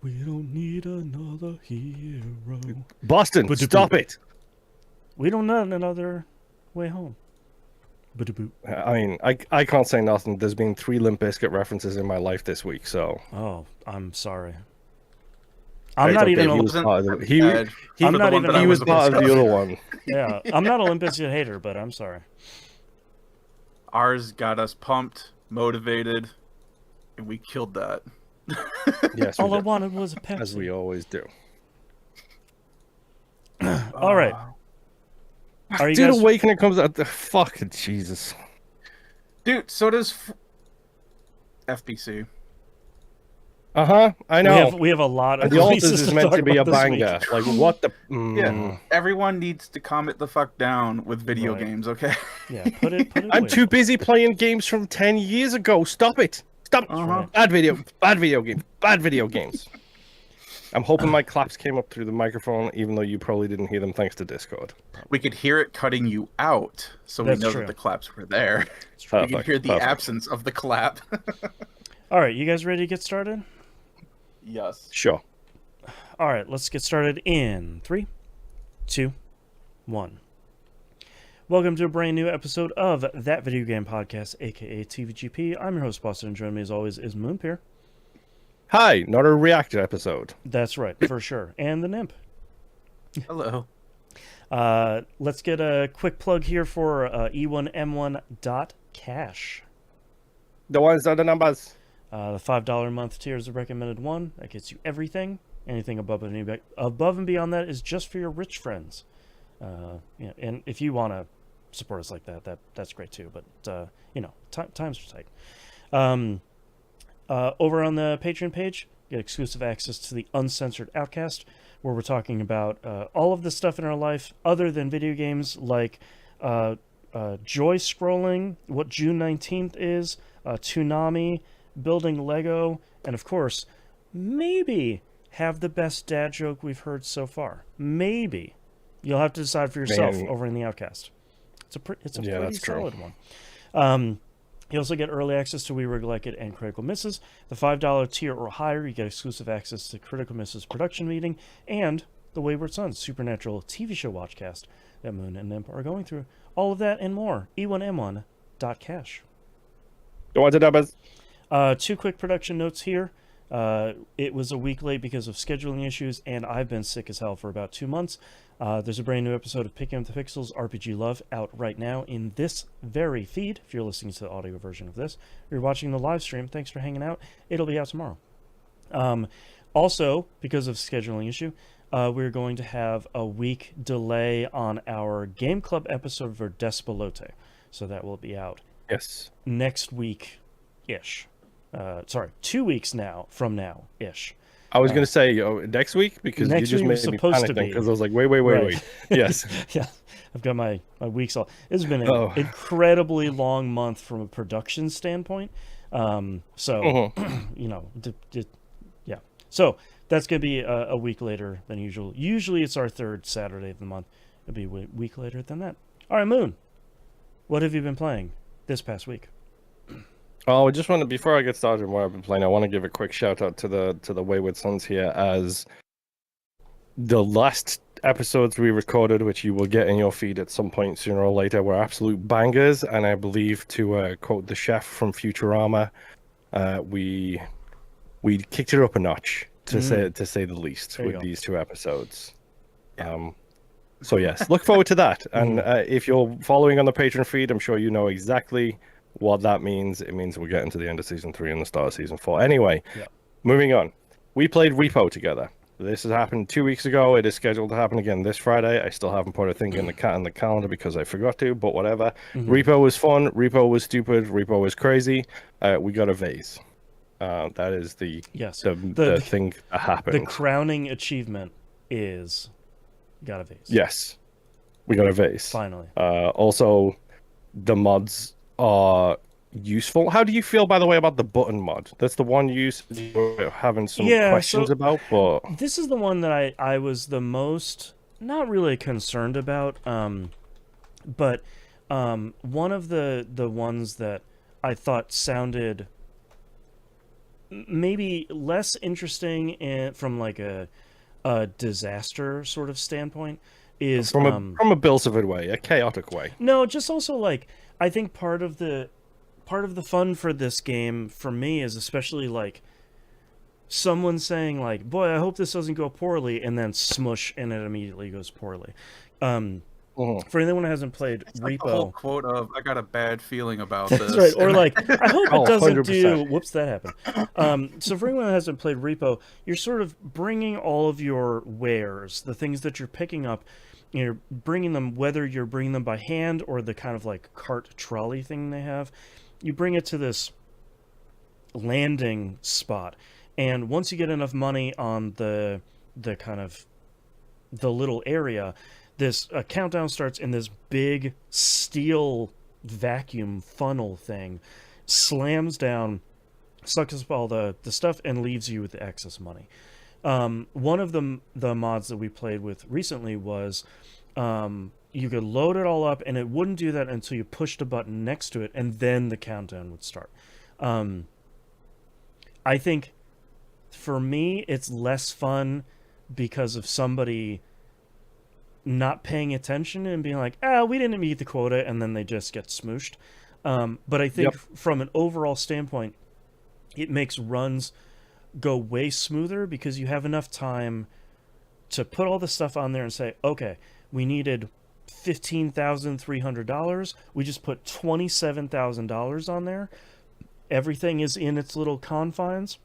We don't need another hero. Boston, stop it! We don't need another way home. I mean, I can't say nothing. There's been 3 Limp Bizkit references in my life this week, so... Oh, I'm sorry. I'm It's not okay. even... He was part of the, he I'm not even... He was part of the other one. Yeah, I'm not a Limp Bizkit hater, but I'm sorry. Ours got us pumped, motivated, and we killed that. Yes, all I wanted was a Pepsi. As we always do. All right. Are you Dude, guys... Awakening comes out... Fucking Jesus. Dude, so does FBC. Uh-huh, I know. We have a lot of the Alters releases is meant to be a banger. Week. Like, what the... Yeah, everyone needs to calm it the fuck down with video games, okay? Yeah, put it I'm too busy playing games from 10 years ago. Stop it. Stop it. Right. Bad video games. I'm hoping my claps came up through the microphone, even though you probably didn't hear them thanks to Discord. We could hear it cutting you out, so That's we know true. that the claps were there. Perfect, We can hear the absence of the clap. All right, you guys ready to get started? Yes. Sure. All right, let's get started in 3, 2, 1. Welcome to a brand new episode of That Video Game Podcast, aka TVGP. I'm your host, Boston, and joining me as always is Moonpier. Hi, not a reactor episode. That's right, for sure. And the Nymph. Hello. Let's get a quick plug here for E1M1.cash. The ones are the numbers. The $5 a month tier is the recommended one. That gets you everything. Anything above and beyond that is just for your rich friends. And if you want to support us like that's great too. But times are tight. Over on the Patreon page, you get exclusive access to the Uncensored Outcast, where we're talking about all of the stuff in our life other than video games, like joy scrolling, what June 19th is, Toonami, building Lego, and of course, maybe have the best dad joke we've heard so far. Maybe. You'll have to decide for yourself over in the Outcast. It's a pretty solid one. You also get early access to We Rig Like It and Critical Misses. The $5 tier or higher, you get exclusive access to Critical Misses production meeting and the Wayward Sons Supernatural TV show watchcast that Moon and Nymph are going through. All of that and more. E1M1.cash. The ones are numbers. 2 quick production notes here. It was a week late because of scheduling issues, and I've been sick as hell for about 2 months. There's a brand new episode of Picking Up the Pixels RPG Love out right now in this very feed. If you're listening to the audio version of this, if you're watching the live stream, thanks for hanging out. It'll be out tomorrow. Also, because of scheduling issue, we're going to have a week delay on our Game Club episode for Despalote. So that will be out next week-ish. 2 weeks from now-ish. I was going to say next week, because you just made me panic because I was like, wait. Yes. Yeah, I've got my weeks off. It's been an incredibly long month from a production standpoint. So that's going to be a week later than usual. Usually it's our third Saturday of the month. It'll be a week later than that. All right, Moon, what have you been playing this past week? Oh, I just want to, before I get started on what I've been playing, I want to give a quick shout out to the Wayward Sons here, as the last episodes we recorded, which you will get in your feed at some point sooner or later, were absolute bangers. And I believe, to quote the chef from Futurama, we kicked it up a notch, to say the least, with these 2 episodes. So yes, look forward to that. And if you're following on the Patreon feed, I'm sure you know exactly what that means. It means we're getting to the end of season 3 and the start of season 4. Anyway, moving on. We played REPO together. This has happened 2 weeks ago. It is scheduled to happen again this Friday. I still haven't put a thing in the calendar because I forgot to, but whatever. REPO was fun. REPO was stupid. REPO was crazy. We got a vase. That is the thing that happened. The crowning achievement is got a vase. Yes, we got a vase. Finally. Also, the mods are useful. How do you feel, by the way, about the button mod? That's the one you were having some questions about. But this is the one that I was the most not really concerned about. But one of the ones that I thought sounded maybe less interesting from like a disaster sort of standpoint is from a Bilsivid way, a chaotic way. no, just also like I think part of the fun for this game for me is especially like someone saying like, boy, I hope this doesn't go poorly, and then smush, and it immediately goes poorly. For anyone who hasn't played It's REPO, like the whole quote of "I got a bad feeling about that's this." right. Or and like, I hope it doesn't 100%. do. Whoops, that happened. So for anyone who hasn't played REPO, you're sort of bringing all of your wares, the things that you're picking up, you're bringing them, whether you're bringing them by hand or the kind of like cart trolley thing they have. You bring it to this landing spot, and once you get enough money on the kind of the little area, this countdown starts, and this big steel vacuum funnel thing slams down, sucks up all the stuff, and leaves you with the excess money. One of the mods that we played with recently was you could load it all up, and it wouldn't do that until you pushed a button next to it, and then the countdown would start. I think for me, it's less fun because of somebody not paying attention and being like, we didn't meet the quota, and then they just get smooshed. But I think from an overall standpoint, it makes runs go way smoother because you have enough time to put all the stuff on there and say, okay, we needed $15,300. We just put $27,000 on there. Everything is in its little confines.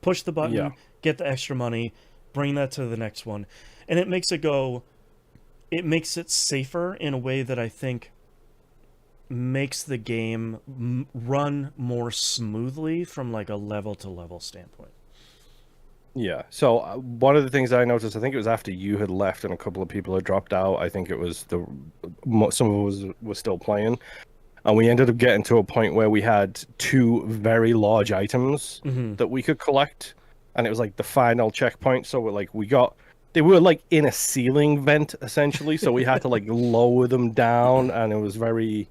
Push the button, get the extra money, bring that to the next one. And it makes it safer in a way that I think makes the game run more smoothly from like a level to level standpoint. Yeah. So one of the things I noticed, I think it was after you had left and a couple of people had dropped out. I think it was some of us were still playing, and we ended up getting to a point where we had two very large items that we could collect, and it was like the final checkpoint. So they were like in a ceiling vent essentially, so we had to like lower them down, and it was very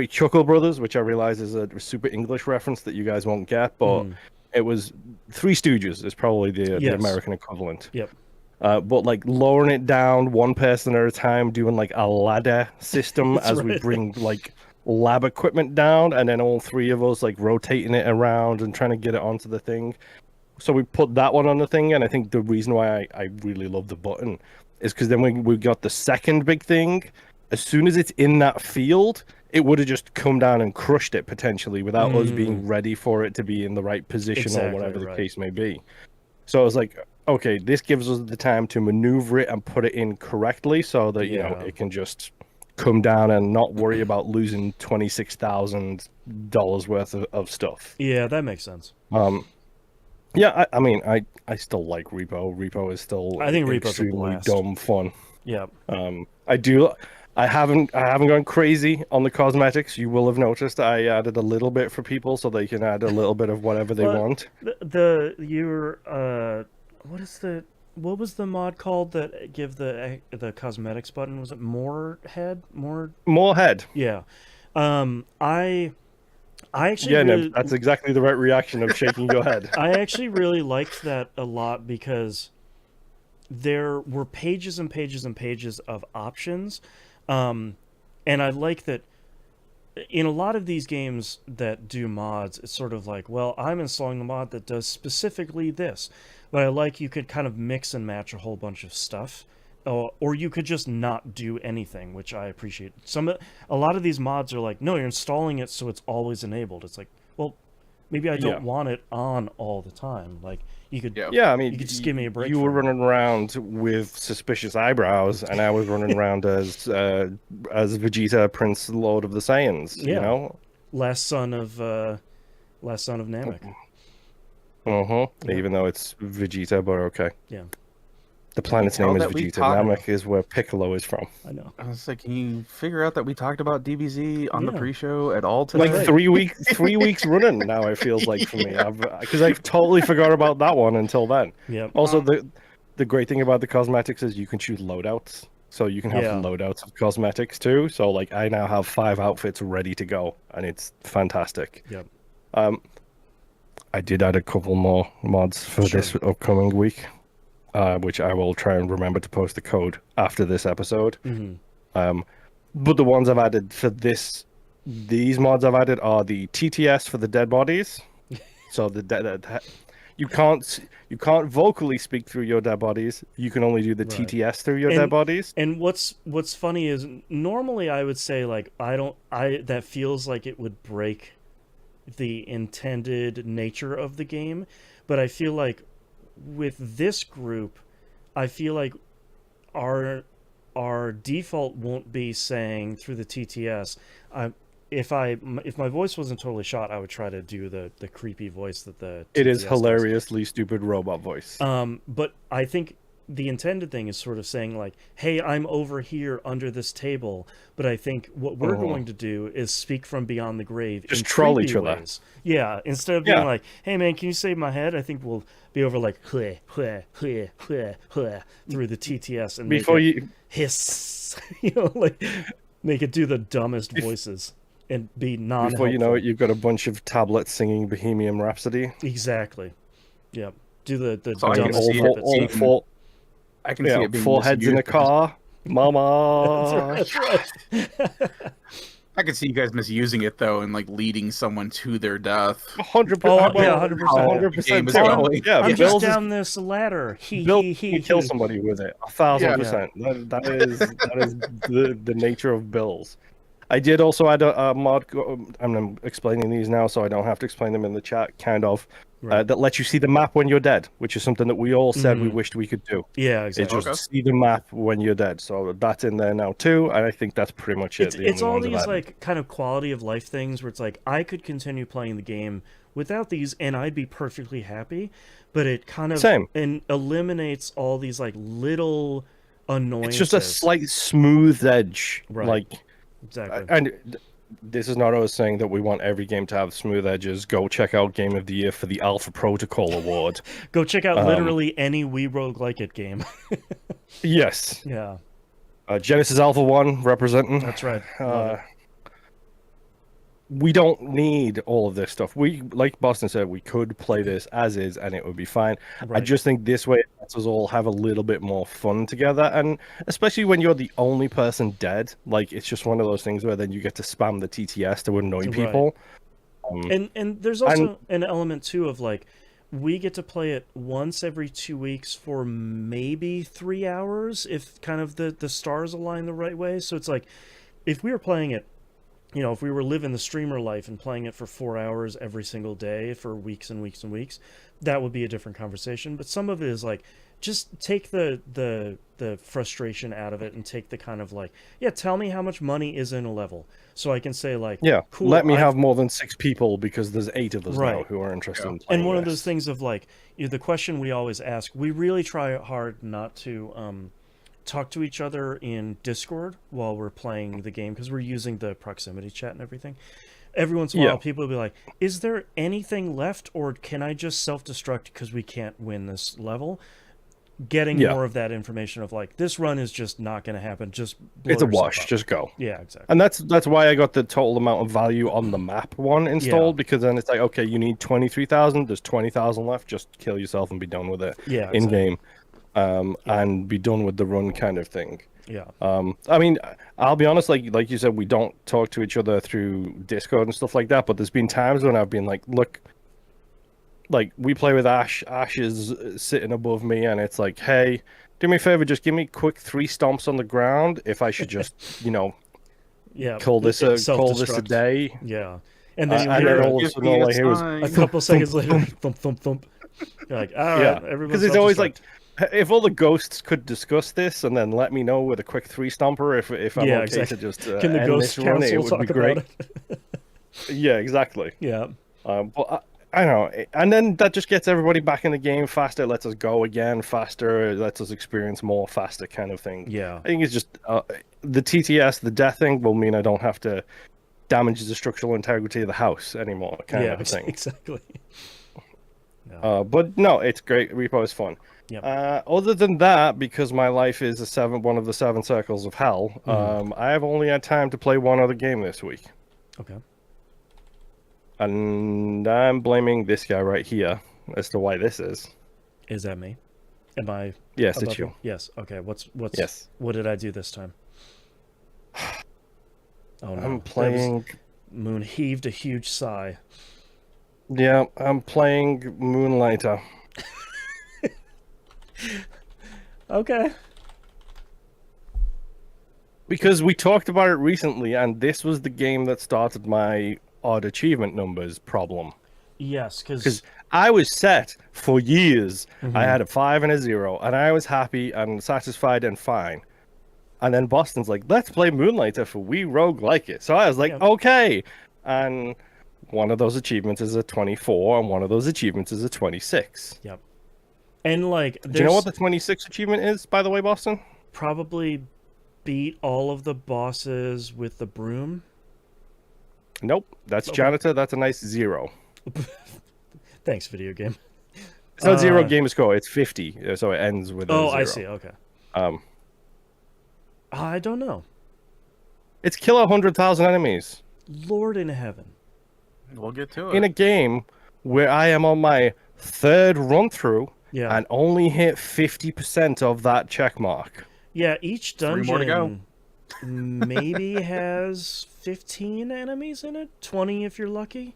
Chuckle Brothers, which I realize is a super English reference that you guys won't get, but it was Three Stooges is probably the American equivalent. Yep. But like lowering it down one person at a time, doing like a ladder system as we bring like lab equipment down, and then all three of us like rotating it around and trying to get it onto the thing. So we put that one on the thing, and I think the reason why I really love the button is because then we got the second big thing. As soon as it's in that field, it would have just come down and crushed it potentially without us being ready for it to be in the right position or whatever the case may be. So I was like, okay, this gives us the time to maneuver it and put it in correctly so that, you know, it can just come down and not worry about losing $26,000 worth of stuff. Yeah, that makes sense. Yeah, I mean, I still like REPO. REPO is still I think REPO's extremely dumb fun. Yeah. I haven't gone crazy on the cosmetics. You will have noticed I added a little bit for people so they can add a little bit of whatever they want. What was the mod called that give the cosmetics button? Was it more head? More head. Yeah. I actually no, that's exactly the right reaction of shaking your head. I actually really liked that a lot because there were pages and pages and pages of options. And I like that in a lot of these games that do mods, it's sort of like, well, I'm installing the mod that does specifically this. But I like you could kind of mix and match a whole bunch of stuff. Or you could just not do anything, which I appreciate. A lot of these mods are like, no, you're installing it so it's always enabled. It's like, well, maybe I don't want it on all the time. Like you could, I mean, you could just give me a break. You were running around with suspicious eyebrows, and I was running around as Vegeta, Prince Lord of the Saiyans. You know, last son of Namek. Even though it's Vegeta, but okay. Yeah. The planet's name is Vegeta. Namek is where Piccolo is from. I know. I was like, can you figure out that we talked about DBZ on the pre-show at all today? Like 3 weeks running now. It feels like for me, because I've totally forgot about that one until then. Yeah. Also, the great thing about the cosmetics is you can choose loadouts, so you can have loadouts of cosmetics too. So like, I now have 5 outfits ready to go, and it's fantastic. Yep. I did add a couple more mods for this upcoming week, which I will try and remember to post the code after this episode. But the ones I've added for these mods I've added are the TTS for the dead bodies. So you can't vocally speak through your dead bodies. You can only do the TTS through your dead bodies. And what's funny is normally I would say like that feels like it would break the intended nature of the game, but I feel like with this group, I feel like our default won't be saying through the TTS. If my voice wasn't totally shot, I would try to do the creepy voice that the TTS it is does. hilariously stupid robot voice. But I think the intended thing is sort of saying like, hey, I'm over here under this table, but I think what we're going to do is speak from beyond the grave. Just in troll each other. Ways. Yeah, instead of being like, hey man, can you save my head? I think we'll be over like through the TTS and Before make it you hiss, like make it do the dumbest voices and be non. Before you know it, you've got a bunch of tablets singing Bohemian Rhapsody. Exactly. Yep. Do the So I can dumbest see puppets. I can see it being four heads in a misused. car. Mama. That's right. I could see you guys misusing it though, and like leading someone to their death. 100%. Oh, yeah, 100%. 100%. going. Yeah, I'm Bill's just down this ladder. Bill can kill somebody with it. 1,000%. That is the nature of Bills. I did also add a mod. I'm explaining these now, so I don't have to explain them in the chat. Kind of that lets you see the map when you're dead, which is something that we all said we wished we could do. Yeah, exactly. It just see the map when you're dead. So that's in there now too, and I think that's pretty much it. It's all these like kind of quality of life things where it's like I could continue playing the game without these, and I'd be perfectly happy. But it kind of eliminates all these like little annoyances. It's just a slight smooth edge, like. Exactly. And this is not us saying that we want every game to have smooth edges. Go check out Game of the Year for the Alpha Protocol Award. Go check out literally any We Roguelike It game. Yes. Yeah. Genesis Alpha 1 representing. That's right. We don't need all of this stuff. We, like Boston said, we could play this as is and it would be fine. Right. I just think this way it lets us all have a little bit more fun together. And especially when you're the only person dead, like it's just one of those things where then you get to spam the TTS to annoy people. And there's also an element too of like, we get to play it once every 2 weeks for maybe 3 hours if kind of the stars align the right way. So it's like, if we were playing it, if we were living the streamer life and playing it for 4 hours every single day for weeks and weeks and weeks, that would be a different conversation. But some of it is like, just take the frustration out of it and take the kind of like, tell me how much money is in a level. So I can say like, cool, let me have more than 6 people because there's 8 of us now who are interested in playing And one this. of those things of like, the question we always ask, we really try hard not to talk to each other in Discord while we're playing the game because we're using the proximity chat and everything. Every once in a while, people will be like, is there anything left or can I just self-destruct because we can't win this level? Getting more of that information of like, this run is just not going to happen. Just it's a wash. Just go. Yeah, exactly. And that's why I got the total amount of value on the map one installed because then it's like, okay, you need 23,000. There's 20,000 left. Just kill yourself and be done with it. Yeah, in game. And be done with the run kind of thing. Yeah. I mean, I'll be honest, like you said, we don't talk to each other through Discord and stuff like that, but there's been times when I've been like, look, like we play with Ash. Ash is sitting above me and it's like, hey, do me a favor, just give me quick 3 stomps on the ground if I should just, call this a day. Yeah. And then all of a sudden all I hear is a couple seconds later, thump, thump, thump. You're like, all right, because it's always like, if all the ghosts could discuss this and then let me know with a quick 3 stomper if I'm okay to just can the end ghost this run, it would be great. Yeah, exactly. Yeah. But I don't know, and then that just gets everybody back in the game faster. It lets us go again faster. It lets us experience more faster, kind of thing. Yeah. I think it's just the TTS, the death thing, will mean I don't have to damage the structural integrity of the house anymore, kind of thing. Exactly. But no, it's great. Repo is fun. Yep. Other than that, because my life is one of the 7 circles of hell, I have only had time to play one other game this week. Okay. And I'm blaming this guy right here as to why this is. Is that me? Am I Yes, above it's you. you? Yes. Okay. Yes. What did I do this time? Oh no. I'm playing. Moon heaved a huge sigh. Yeah, I'm playing Moonlighter. Okay. Because we talked about it recently, and this was the game that started my odd achievement numbers problem. Yes, Because I was set for years. Mhm. I had a 5 and a 0, and I was happy and satisfied and fine. And then Boston's like, let's play Moonlighter for we rogue like it. So I was like, Yep. okay. And one of those achievements is a 24, and one of those achievements is a 26. Yep. And like, Do you know what the 26 achievement is, by the way, Boston? probably beat all of the bosses with the broom. Nope. That's Okay. Janitor. That's a nice 0. Thanks, video game. It's not 0 game score. It's 50. So it ends with a 0. I see. Okay. I don't know. It's kill 100,000 enemies Lord in heaven. We'll get to it. in a game where I am on my 3rd run through Yeah. and only hit 50% of that check mark. Yeah, each 3 more to go. dungeon maybe has 15 enemies in it, 20 if you're lucky.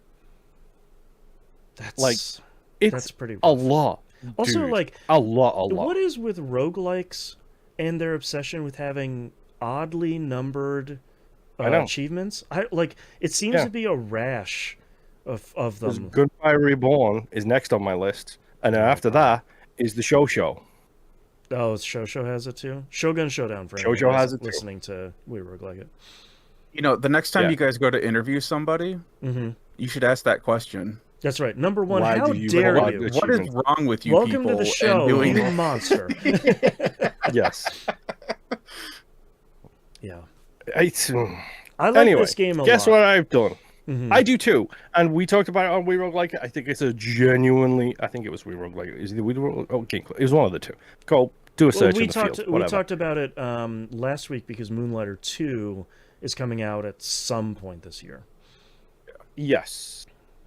That's It's pretty a rough. lot. Also, dude. like, a lot. what is with roguelikes and their obsession with having oddly numbered I know. achievements? It seems Yeah. to be a rash of 'Cause them. Goodbye Reborn is next on my list, and then after that is the Show. Oh, Shosho has it too. Shogun Showdown for Shoujo anyone has it too. listening to We Rogue Like It. You know, the next time Yeah. you guys go to interview somebody, Mm-hmm. you should ask that question. That's right. Number one, Why how do you dare log you? the What is achievement? wrong with you Welcome people to the show, and doing you monster. Yes. Yeah. It's, I like anyway, this game a guess lot. what I've done? Mhm. I do too, and we talked about it on We Rogue Like It. I think it's a genuinely. I think it was We Rogue Like It. Is it We Rogue? Oh, Game Club. It was one of the two. Go do a search in the field. We Whatever. talked about it last week because Moonlighter 2 is coming out at some point this year. Yes.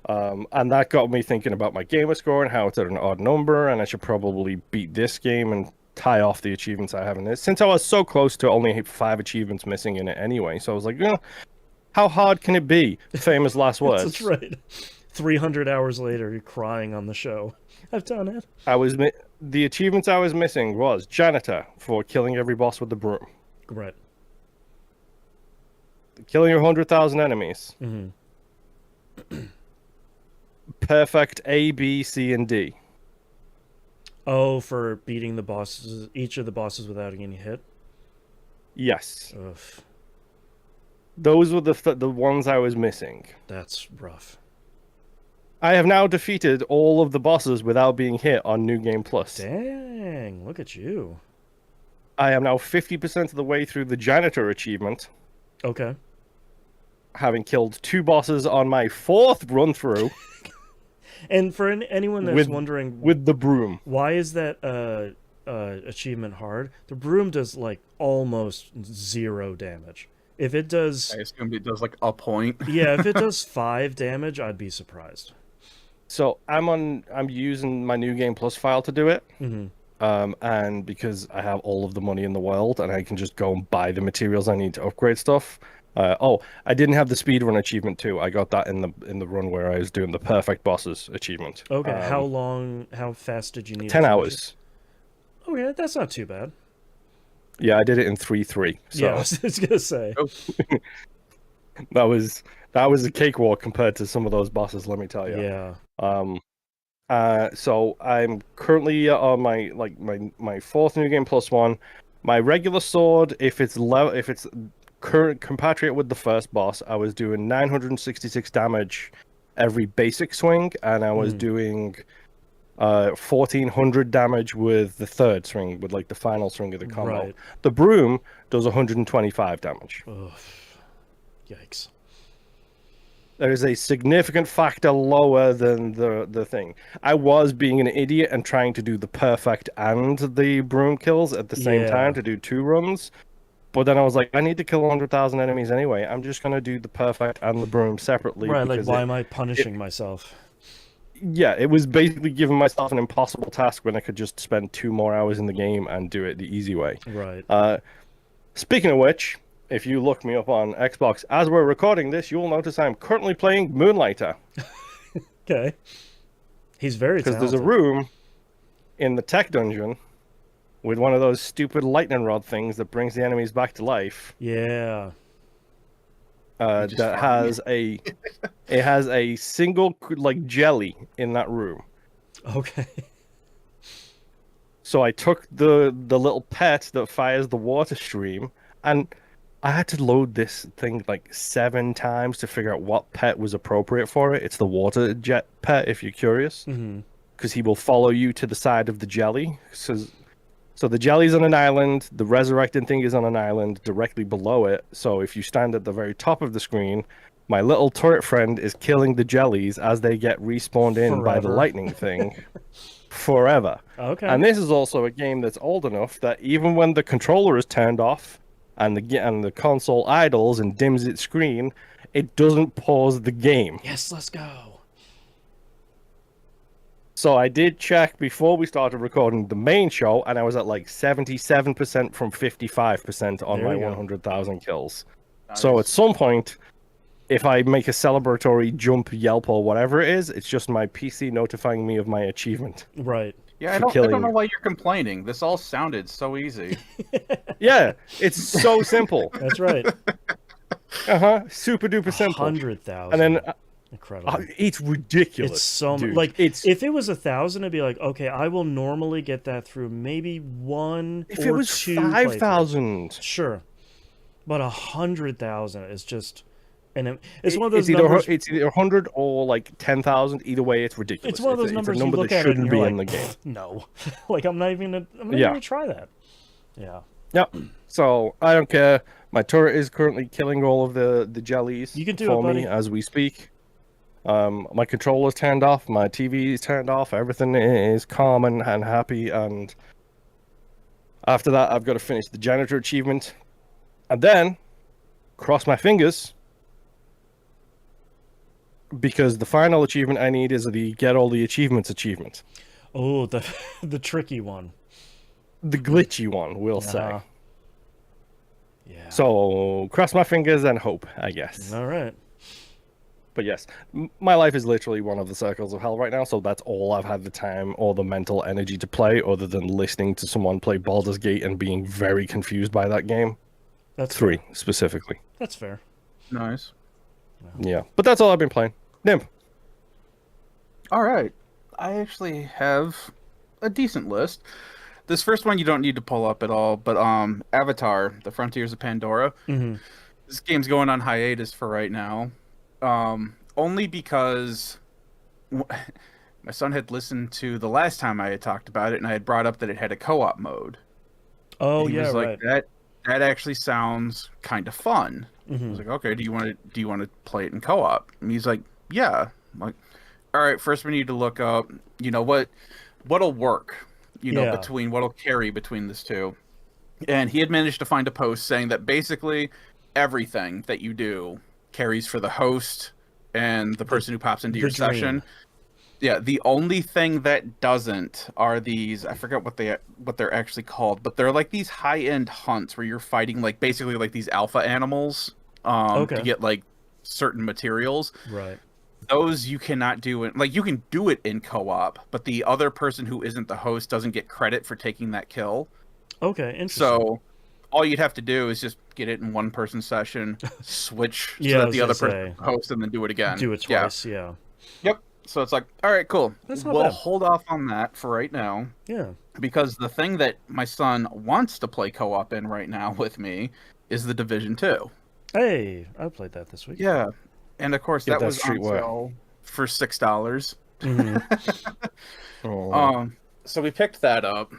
And that got me thinking about my gamer score and how it's at an odd number, and I should probably beat this game and tie off the achievements I have in this. Since I was so close to only 5 achievements missing in it anyway, so I was like, how hard can it be? Famous last words. That's right. 300 hours later, you're crying on the show. I've done it. The achievements I was missing was Janitor for killing every boss with the broom, Right. killing 100,000 enemies, Mm-hmm. perfect A, B, C, and D. Oh, for beating the bosses, each of the bosses without getting hit. Yes, Ugh, those were the ones I was missing. that's rough. I have now defeated all of the bosses without being hit on New Game Plus. Dang, look at you. I am now 50% of the way through the Janitor achievement, Okay. having killed 2 bosses on my 4th run through And for anyone that's wondering with the broom. why is that achievement hard, the broom does like almost 0 damage. If it does, I assumed it does like a point. yeah, if it does 5 damage, I'd be surprised. So I'm using my New Game Plus file to do it. Mm-hmm. And because I have all of the money in the world and I can just go and buy the materials I need to upgrade stuff. I didn't have the speedrun achievement too. I got that in the run where I was doing the perfect bosses achievement. Okay, how fast did you need? 10 to finish hours. it? Okay, that's not too bad. Yeah, I did it in 3-3. So Yeah, I was gonna say. that was a cakewalk compared to some of those bosses, let me tell you. Yeah. So I'm currently on my 4th New Game Plus one. My regular sword, if it's current compatriot with the first boss, I was doing 966 damage every basic swing, and I was doing 1400 damage with the 3rd swing, with like the final swing of the combo. Right. The broom does 125 damage. Ugh. Yikes. There is a significant factor lower than the thing. I was being an idiot and trying to do the perfect and the broom kills at the same Yeah. time to do 2 runs. But then I was like, I need to kill 100,000 enemies anyway. I'm just gonna do the perfect and the broom separately. Right, like because why am I punishing myself? yeah, it was basically giving myself an impossible task when I could just spend 2 more hours in the game and do it the easy way. Right. Speaking of which, if you look me up on Xbox as we're recording this, you will notice I'm currently playing Moonlighter. Okay. He's very Because talented. there's a room in the tech dungeon with one of those stupid lightning rod things that brings the enemies back to life. Yeah. That has it has a single like jelly in that room. Okay. So I took the little pet that fires the water stream, and I had to load this thing like 7 times to figure out what pet was appropriate for it. It's the water jet pet, if you're curious, because he will follow you to the side of the jelly. So the jelly's on an island, the resurrecting thing is on an island directly below it. So if you stand at the very top of the screen, my little turret friend is killing the jellies as they get respawned in by the Forever. lightning thing forever. Okay. And this is also a game that's old enough that even when the controller is turned off and the console idles and dims its screen, it doesn't pause the game. Yes, let's go. So I did check before we started recording the main show, and I was at like 77% from 55% on There my you go. 100,000 kills. Nice. So at some point, if I make a celebratory jump, yelp, or whatever it is, it's just my PC notifying me of my achievement. Right. Yeah, I for don't killing know you. why you're complaining. This all sounded so easy. Yeah, it's so simple. That's right. Super duper simple. 100,000. And then Incredible. it's ridiculous. It's so dude. like it's if it was 1,000, it'd be like, okay, I will normally get that through maybe one if or it was two 5,000. playthroughs. Sure, but 100,000 is just, and it's one of It's those numbers. it's either 100 or like 10,000. Either way, it's ridiculous. It's one of those it's numbers a you number look that at it and shouldn't you're be like, in the game. no, like I'm not even gonna Yeah. try that. Yeah, Yep. So I don't care. My turret is currently killing all of the jellies You can do for it, buddy. me as we speak. My controller's turned off, my TV is turned off, everything is calm and happy, and after that I've got to finish the janitor achievement, and then cross my fingers, because the final achievement I need is the get all the achievements achievement. Oh, the tricky one. The glitchy one, we'll say. Yeah. So, cross my fingers and hope, I guess. All right. But yes, my life is literally one of the circles of hell right now, so that's all I've had the time or the mental energy to play, other than listening to someone play Baldur's Gate and being very confused by that game. That's 3, fair. specifically. That's fair. Nice. Yeah, but that's all I've been playing. Nim. All right. I actually have a decent list. This first one you don't need to pull up at all, but Avatar: The Frontiers of Pandora. Mm-hmm. This game's going on hiatus for right now. Only because my son had listened to the last time I had talked about it, and I had brought up that it had a co-op mode. Oh, And he yeah, was right. like, that actually sounds kind of fun. I Mm-hmm. was like, okay, do you want to play it in co-op? And he's like, yeah. I'm like, all right, first we need to look up, what'll work, Yeah. between what'll carry between this two. And he had managed to find a post saying that basically everything that you do carries for the host and the person who pops into your the dream. session. Yeah, the only thing that doesn't are these, I forget what they're actually called, but they're like these high-end hunts where you're fighting like basically like these alpha animals Okay. to get like certain materials. Right. Those you cannot do it, like you can do it in co-op, but the other person who isn't the host doesn't get credit for taking that kill. Okay, interesting. So all you'd have to do is just get it in one person session, switch Yeah, I so that was the gonna other person say. hosts, and then do it again. Do it twice, yeah. Yep. So it's like, all right, cool. That's not We'll bad. hold off on that for right now, Yeah. because the thing that my son wants to play co-op in right now with me is the Division 2. Hey, I played that this week. Yeah. And of course Get that that was on streetwear. sale for $6. Mm-hmm. Oh. So we picked that up.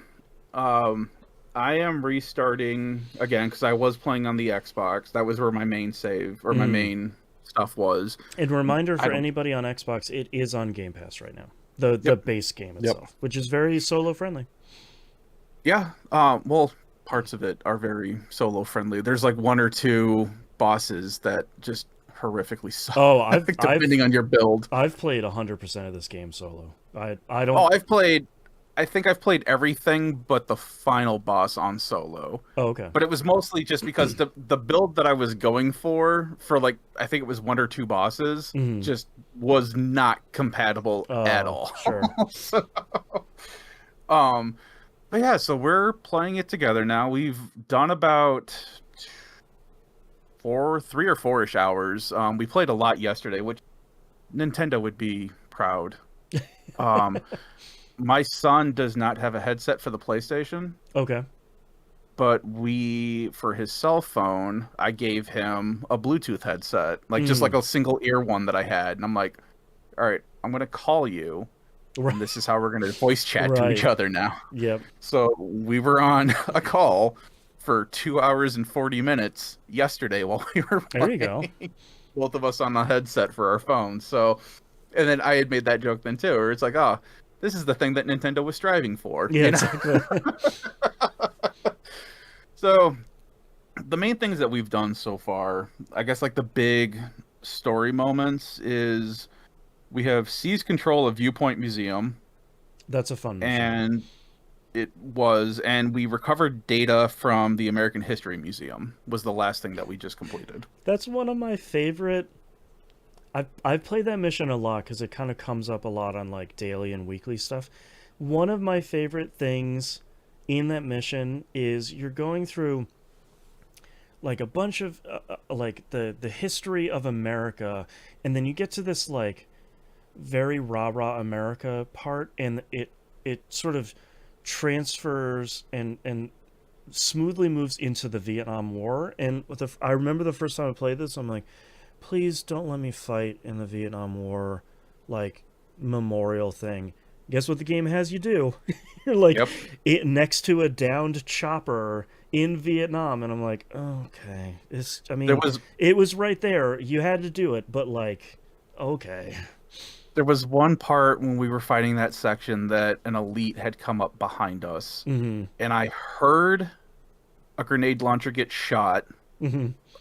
I am restarting again because I was playing on the Xbox. That was where my main save or my main stuff was. And reminder I for don't- anybody on Xbox, it is on Game Pass right now. The base game Yep. itself, which is very solo friendly. Yeah. Well, parts of it are very solo friendly. There's like one or two bosses that just horrifically suck. Oh, I've depending on your build. I've played 100% of this game solo. I Oh, don't. I think I've played everything but the final boss on solo. Oh, okay. But it was mostly just because the build that I was going for like I think it was one or two bosses Mhm. just was not compatible at all. Sure. So, but yeah, so we're playing it together now. We've done about 3 or 4-ish hours. We played a lot yesterday, which Nintendo would be proud. My son does not have a headset for the PlayStation, Okay. but for his cell phone, I gave him a Bluetooth headset, like just like a single ear one that I had. And I'm like, all right, I'm going to call you. And this is how we're going to voice chat to each other now. Yep. So we were on a call for 2 hours and 40 minutes yesterday while we were playing. There you go. Both of us on the headset for our phones. So, and then I had made that joke then too, where it's like, oh, this is the thing that Nintendo was striving for. Yeah, exactly. So, the main things that we've done so far, I guess like the big story moments is we have seized control of Viewpoint Museum. That's a fun mission. And we recovered data from the American History Museum was the last thing that we just completed. That's one of my favorite. I've played that mission a lot because it kind of comes up a lot on like daily and weekly stuff. One of my favorite things in that mission is you're going through like a bunch of like the history of America, and then you get to this like very rah-rah America part, and it sort of transfers and smoothly moves into the Vietnam War. And I remember the first time I played this, I'm like, please don't let me fight in the Vietnam War like memorial thing. Guess what the game has you do? You're like next to a downed chopper in Vietnam, and I'm like, oh, okay. It was right there. You had to do it, but like, okay. There was one part when we were fighting that section that an elite had come up behind us, and I heard a grenade launcher get shot.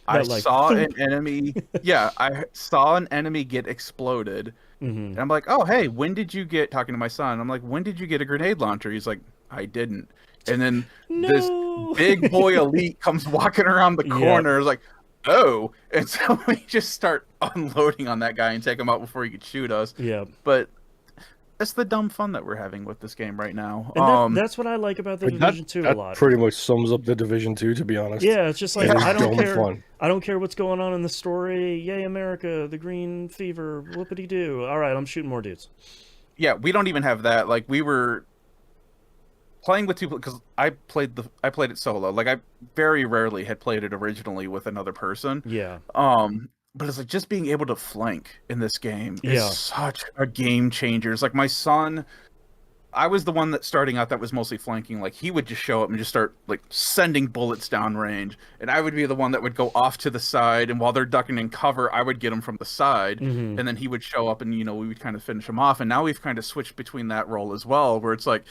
I saw an enemy. Yeah, I saw an enemy get exploded. And I'm like, oh, hey, talking to my son, I'm like, when did you get a grenade launcher? He's like, I didn't. And then this big boy elite comes walking around the corner. It's like, oh. And so we just start unloading on that guy and take him out before he could shoot us. Yeah. But that's the dumb fun that we're having with this game right now. And that's what I like about the Division 2 a lot. Pretty much sums up the Division 2, to be honest. Yeah, it's just like, I don't care. Fun. I don't care what's going on in the story. Yay, America, the green fever, whoopity-doo. All right, I'm shooting more dudes. Yeah, we don't even have that. Like, we were playing with two, because I played it solo. Like, I very rarely had played it originally with another person. Yeah. But it's like just being able to flank in this game is such a game changer. It's like my son, I was the one that starting out that was mostly flanking. Like he would just show up and just start like sending bullets down range, and I would be the one that would go off to the side, and while they're ducking in cover, I would get him from the side, and then he would show up, and we would kind of finish him off. And now we've kind of switched between that role as well, where it's like,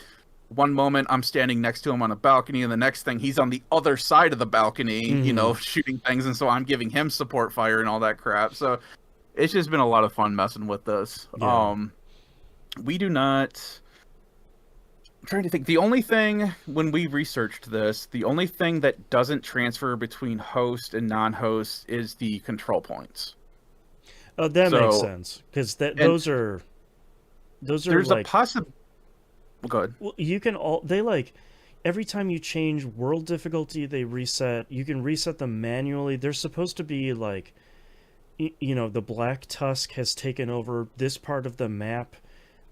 one moment I'm standing next to him on a balcony, and the next thing he's on the other side of the balcony, shooting things, and so I'm giving him support fire and all that crap. So it's just been a lot of fun messing with this. Yeah. We do not. I'm trying to think. The only thing when we researched this, the only thing that doesn't transfer between host and non-host is the control points. Oh, that makes sense because those are there's like a possibility. Good. Well, you can every time you change world difficulty, they reset. You can reset them manually. They're supposed to be like, the Black Tusk has taken over this part of the map,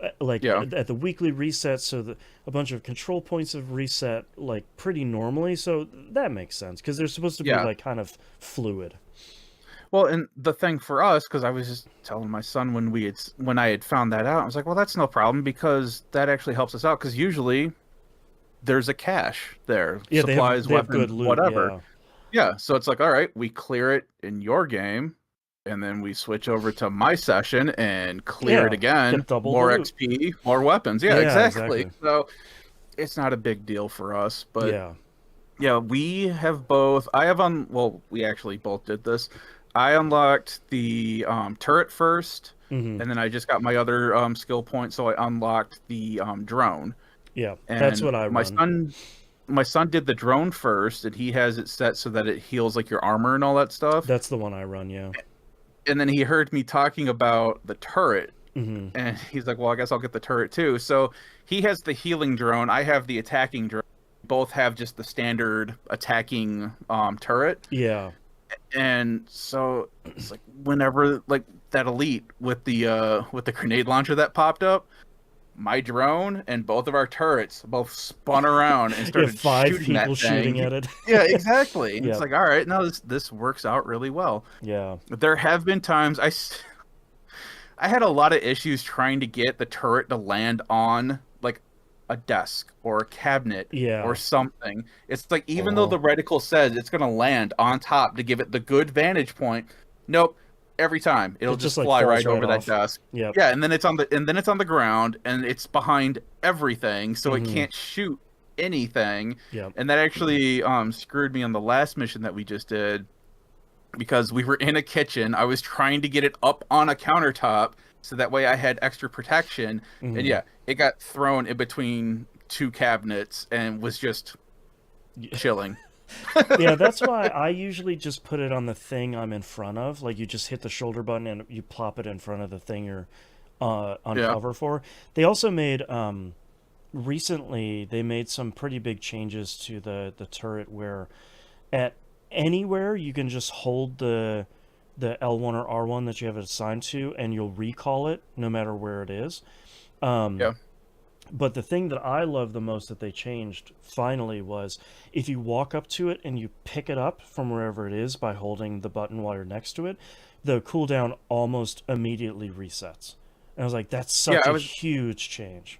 at the weekly reset. So a bunch of control points have reset like pretty normally. So that makes sense because they're supposed to be like kind of fluid. Well, and the thing for us, because I was just telling my son when I had found that out, I was like, well, that's no problem because that actually helps us out because usually there's a cache there, supplies, weapons, whatever. Yeah, so it's like, all right, we clear it in your game, and then we switch over to my session and clear it again. More XP, more weapons. Yeah, exactly. So it's not a big deal for us, but Yeah, we have both. I have well, we actually both did this. I unlocked the turret first, Hmm. and then I just got my other skill point, so I unlocked the drone. Yeah, that's And what I run. My son did the drone first, and he has it set so that it heals like your armor and all that stuff. That's the one I run. Yeah. And then he heard me talking about the turret, Hmm. and he's like, "Well, I guess I'll get the turret too." So he has the healing drone. I have the attacking drone. Both have just the standard attacking turret. Yeah. And so it's like whenever like that elite with the grenade launcher that popped up, my drone and both of our turrets both spun around and You started have five shooting that people shooting thing. at it. Yeah, exactly. And Yeah. it's like, all right, no, this works out really well. Yeah. There have been times I had a lot of issues trying to get the turret to land on like a desk or a cabinet Yeah. or something. It's like even though the reticle says it's going to land on top to give it the good vantage point, nope. Every time it'll It just like, fly falls right over off. that desk. Yep. Yeah, and then it's on the ground and it's behind everything, so it Mhm. can't shoot anything. Yep. And that actually screwed me on the last mission that we just did because we were in a kitchen. I was trying to get it up on a countertop so that way I had extra protection. Mhm. And yeah, it got thrown in between two cabinets and was just chilling. Yeah, that's why I usually just put it on the thing I'm in front of. Like you just hit the shoulder button and you plop it in front of the thing you're on Yeah. cover for. They also made recently they made some pretty big changes to the turret where at anywhere you can just hold the L1 or R1 that you have it assigned to and you'll recall it no matter where it is. Yeah. But the thing that I love the most that they changed finally was if you walk up to it and you pick it up from wherever it is by holding the button while you're next to it, the cooldown almost immediately resets. And I was like, that's such a huge change.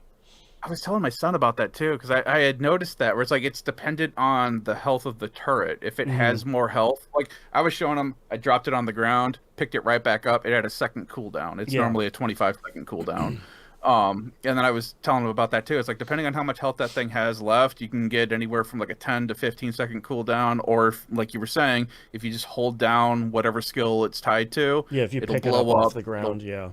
I was telling my son about that too, because I had noticed that where it's like it's dependent on the health of the turret. If it has more health, like I was showing him, I dropped it on the ground, picked it right back up. It had a second cooldown. It's normally a 25-second cooldown. And then I was telling him about that too. It's like depending on how much health that thing has left, you can get anywhere from like a 10 to 15-second cooldown, or if, like you were saying, if you just hold down whatever skill it's tied to, Yeah, if you it'll pick it blow up up off the ground, yeah,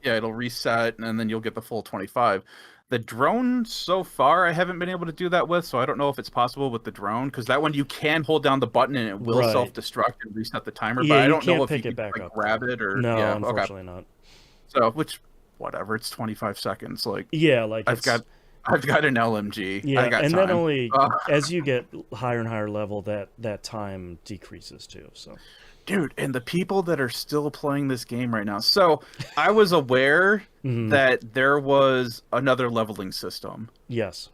it'll reset, and then you'll get the full 25. The drone so far, I haven't been able to do that with, so I don't know if it's possible with the drone, because that one you can hold down the button and it will Right. self-destruct and reset the timer. Yeah, but I you don't know can't if pick you it can back like up. grab it or No, yeah, unfortunately not. So which whatever, it's 25 seconds. Like Yeah, like I've got an LMG. Yeah, I got and time. then only as you get higher and higher level, that time decreases too. So, Dude, and the people that are still playing this game right now. So I was aware that there was another leveling system. yes.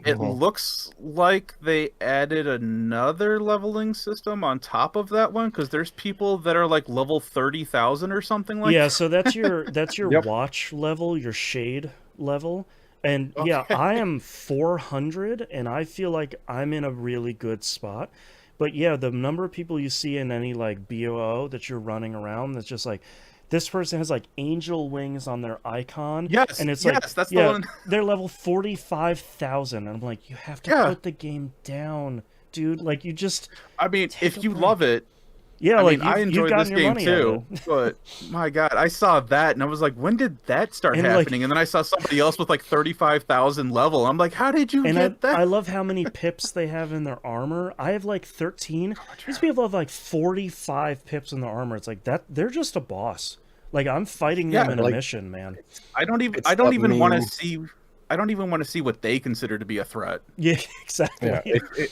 It looks like they added another leveling system on top of that one because there's people that are like level 30,000 or something like Yeah, that. so that's your Yep. watch level, your shade level. And yeah, I am 400 and I feel like I'm in a really good spot. But yeah, the number of people you see in any like BOO that you're running around that's just like this person has like angel wings on their icon. Yes, and it's yes, like that's the one. They're level 45,000 and I'm like, you have to put the game down, dude. Like you just I mean, take if a you break. love it, Yeah, I like mean, I you've enjoyed gotten this your game money out too, of it. but my God, I saw that and I was like, when did that start And, like- happening? And then I saw somebody else with like 35,000 level. I'm like, how did you And get that? I love how many pips they have in their armor. I have like 13. These people have like 45 pips in their armor. It's like that they're just a boss. Like I'm fighting them Yeah, in a like- mission, man. I don't that even want to meme. see. I don't even want to see what they consider to be a threat. Yeah, exactly. Yeah,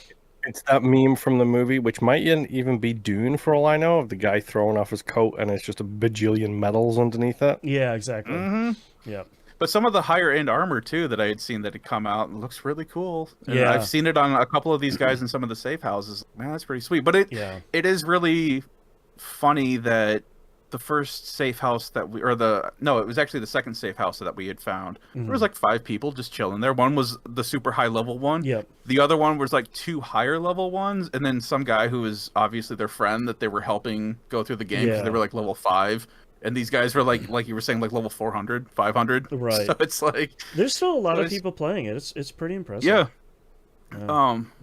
it's that meme from the movie, which might even be Dune for all I know, of the guy throwing off his coat and it's just a bajillion medals underneath it. Yeah, exactly. Mm-hmm. Yeah. But some of the higher end armor too that I had seen that had come out looks really cool. And Yeah. I've seen it on a couple of these guys in some of the safe houses. Man, that's pretty sweet. But Yeah. it is really funny that the first safe house that it was actually the second safe house that we had found. There was like 5 people just chilling there. One was the super high level one. Yep. The other one was like 2 higher level ones, and then some guy who was obviously their friend that they were helping go through the game because Yeah. they were like level 5. And these guys were like you were saying, like level 400, 500. Right. So it's like There's still a lot So of it's- people playing it. It's pretty impressive. yeah.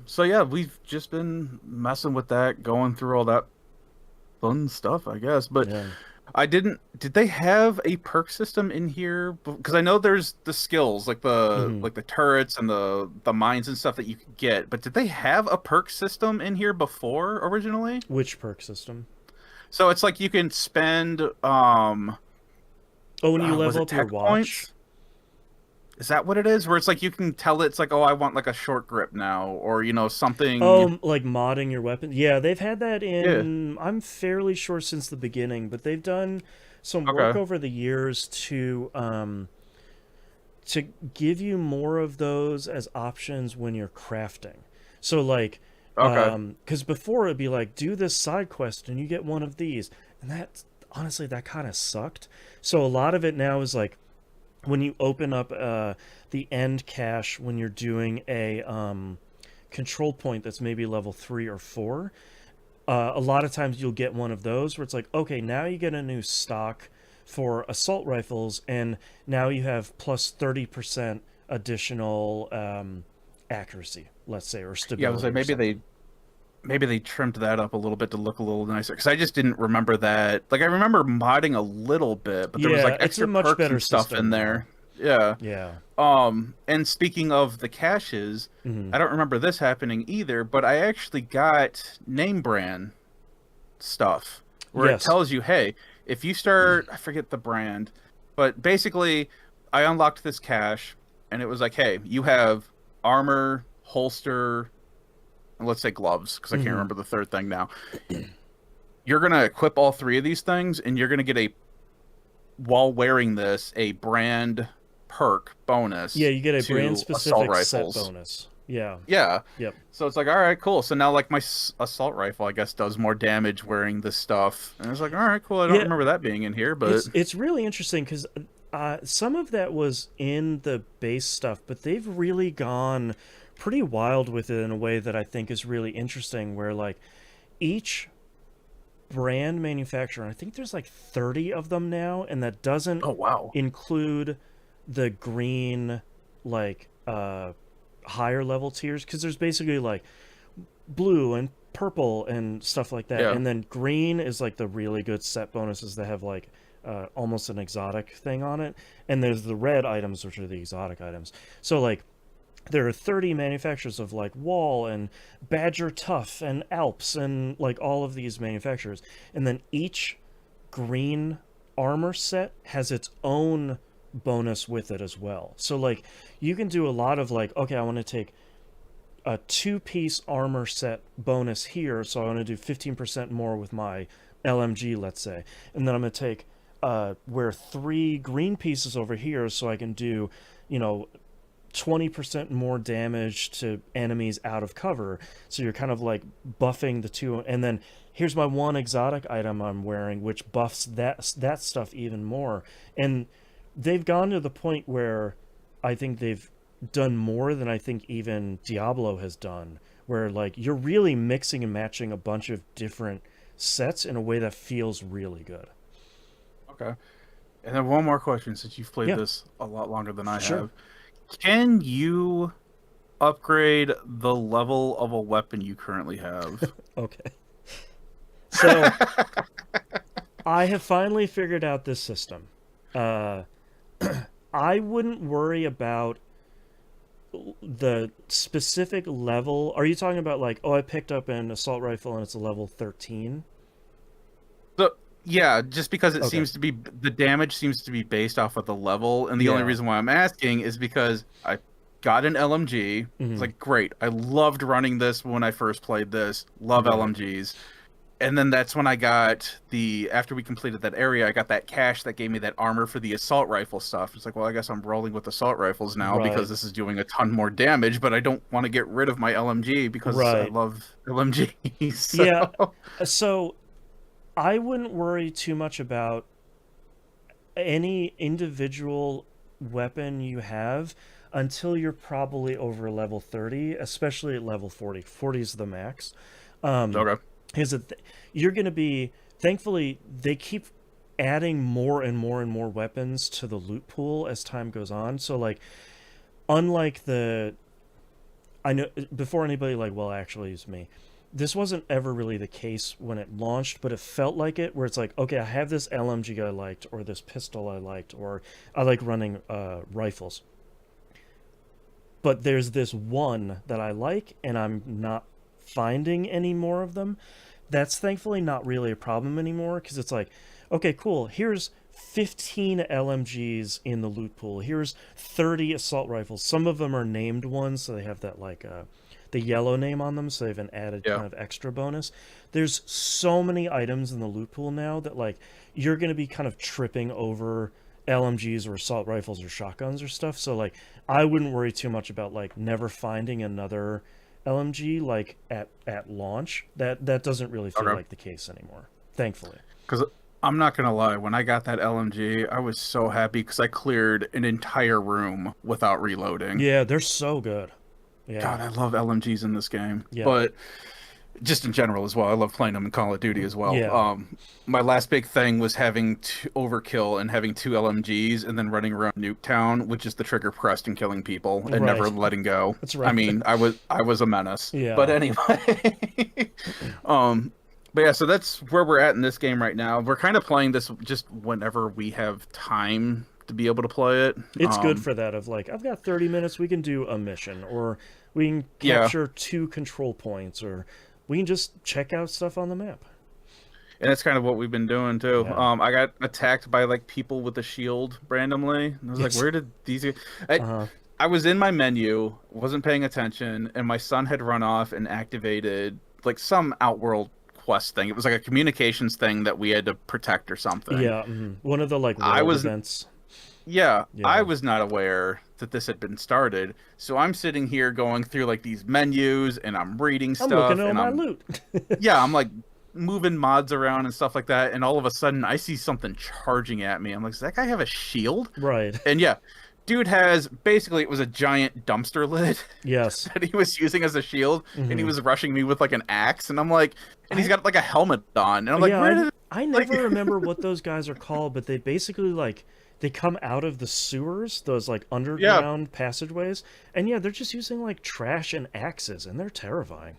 So yeah, we've just been messing with that, going through all that fun stuff, I guess. But Yeah. I didn't. Did they have a perk system in here? Because I know there's the skills, Hmm. like the turrets and the mines and stuff that you could get. But did they have a perk system in here before originally? Which perk system? So it's like you can spend Oh, when you was level it up your tech watch? points? Is that what it is? Where it's like you can tell it's like, oh, I want like a short grip now, or something. Oh, like modding your weapon? Yeah, they've had that Yeah. in, I'm fairly sure since the beginning, but they've done some work Okay. over the years to give you more of those as options when you're crafting. So like, Okay. because before it'd be like, do this side quest and you get one of these, and that honestly that kind of sucked. So a lot of it now is like when you open up the end cache when you're doing a control point that's maybe level 3 or 4. A lot of times you'll get one of those where it's like, okay, now you get a new stock for assault rifles, and now you have plus 30% additional accuracy, let's say, or Yeah, I was stability like, or something. maybe they trimmed that up a little bit to look a little nicer because I just didn't remember that. Like I remember modding a little bit, but there was Yeah, like it's a extra much perks better and stuff system in now. there. Yeah. Yeah. And speaking of the caches, Hmm. I don't remember this happening either, but I actually got name brand stuff where it Yes. tells you, hey, if you start, I forget the brand, but basically, I unlocked this cache, and it was like, hey, you have armor, holster, and let's say gloves, because I can't Hmm. remember the third thing now. You're gonna equip all three of these things, and you're gonna get while wearing this, a brand perk Yeah, bonus you get a brand to assault specific set rifles. bonus. Yeah. Yeah. Yep. So it's like, all right, cool. So now, like, my assault rifle, I guess, does more damage wearing this stuff. And it's like, all right, cool. I don't Yeah, remember that being in here, but it's really interesting because some of that was in the base stuff, but they've really gone pretty wild with it in a way that I think is really interesting. Where like each brand manufacturer, I think there's like 30 of them now, and that doesn't oh wow. include the green like higher level tiers because there's basically like blue and purple and stuff like that. Yeah. And then green is like the really good set bonuses that have like almost an exotic thing on it. And there's the red items, which are the exotic items. So like there are 30 manufacturers of like Wall and Badger Tough and Alps and like all of these manufacturers. And then each green armor set has its own bonus with it as well. So like you can do a lot of like, okay, I want to take a 2-piece armor set bonus here, so I want to do 15% more with my LMG, let's say. And then I'm going to take wear 3 green pieces over here so I can do, you know, 20% more damage to enemies out of cover. So you're kind of like buffing the two. And then here's my one exotic item I'm wearing, which buffs that stuff even more. And they've gone to the point where I think they've done more than I think even Diablo has done, where like you're really mixing and matching a bunch of different sets in a way that feels really good. Okay. And then one more question, since you've played Yeah, this a lot longer than I sure. have. Can you upgrade the level of a weapon you currently have? Okay. So I have finally figured out this system. Uh, I wouldn't worry about the specific level. Are you talking about like, oh, I picked up an assault rifle and it's a level 13? So yeah, just because it Okay. seems to be the damage seems to be based off of the level, and the only Yeah. reason why I'm asking is because I got an LMG. It's Hmm. like great. I loved running this when I first played this. Love Right. LMGs. And then that's when I got after we completed that area, I got that cache that gave me that armor for the assault rifle stuff. It's like, well, I guess I'm rolling with assault rifles now because Right. this is doing a ton more damage, but I don't want to get rid of my LMG because I Right. love LMGs. Yeah. So, So I wouldn't worry too much about any individual weapon you have until you're probably over level 30, especially at level 40. 40 is the max. Um, okay. is that you're going to be, thankfully, they keep adding more and more and more weapons to the loot pool as time goes on. So, like, unlike the I know before anybody like, well, actually, it's me. This wasn't ever really the case when it launched, but it felt like it, where it's like, okay, I have this LMG I liked, or this pistol I liked, or I like running rifles. But there's this one that I like, and I'm not finding any more of them. That's thankfully not really a problem anymore, because it's like, okay, cool, here's 15 LMGs in the loot pool. Here's 30 assault rifles. Some of them are named ones, so they have that like the yellow name on them, so they have an added kind of extra bonus. There's so many items in the loot pool now that like you're going to be kind of tripping over LMGs or assault rifles or shotguns or stuff. So like I wouldn't worry too much about like never finding another LMG like at launch. That doesn't really feel like the case anymore, thankfully. Because I'm not gonna lie, when I got that LMG, I was so happy because I cleared an entire room without reloading. Yeah, they're so good. Yeah. God, I love LMGs in this game. Yeah. But just in general as well, I love playing them in Call of Duty as well. Yeah. My last big thing was having overkill and having 2 LMGs and then running around Nuketown with just the trigger pressed and killing people and never letting go. That's right. I mean, I was a menace. Yeah. But anyway, but yeah, so that's where we're at in this game right now. We're kind of playing this just whenever we have time to be able to play it. It's good for that of like, I've got 30 minutes, we can do a mission, or we can capture 2 control points, or we can just check out stuff on the map. And that's kind of what we've been doing too. Yeah. I got attacked by like people with a shield randomly. I was like, where did these... I was in my menu, wasn't paying attention, and my son had run off and activated like some Outworld quest thing. It was like a communications thing that we had to protect or something. Yeah, one of the like events. Yeah, I was not aware that this had been started. So I'm sitting here going through like these menus and I'm reading stuff. I'm looking at my loot. Yeah, I'm like moving mods around and stuff like that. And all of a sudden I see something charging at me. I'm like, does that guy have a shield? Right. And yeah, dude has basically, it was a giant dumpster lid. Yes. That he was using as a shield. And he was rushing me with like an axe. And I'm like, and he's got like a helmet on. And I'm like, I never remember what those guys are called, but they basically like, they come out of the sewers, those like underground passageways, and they're just using like trash and axes, and they're terrifying.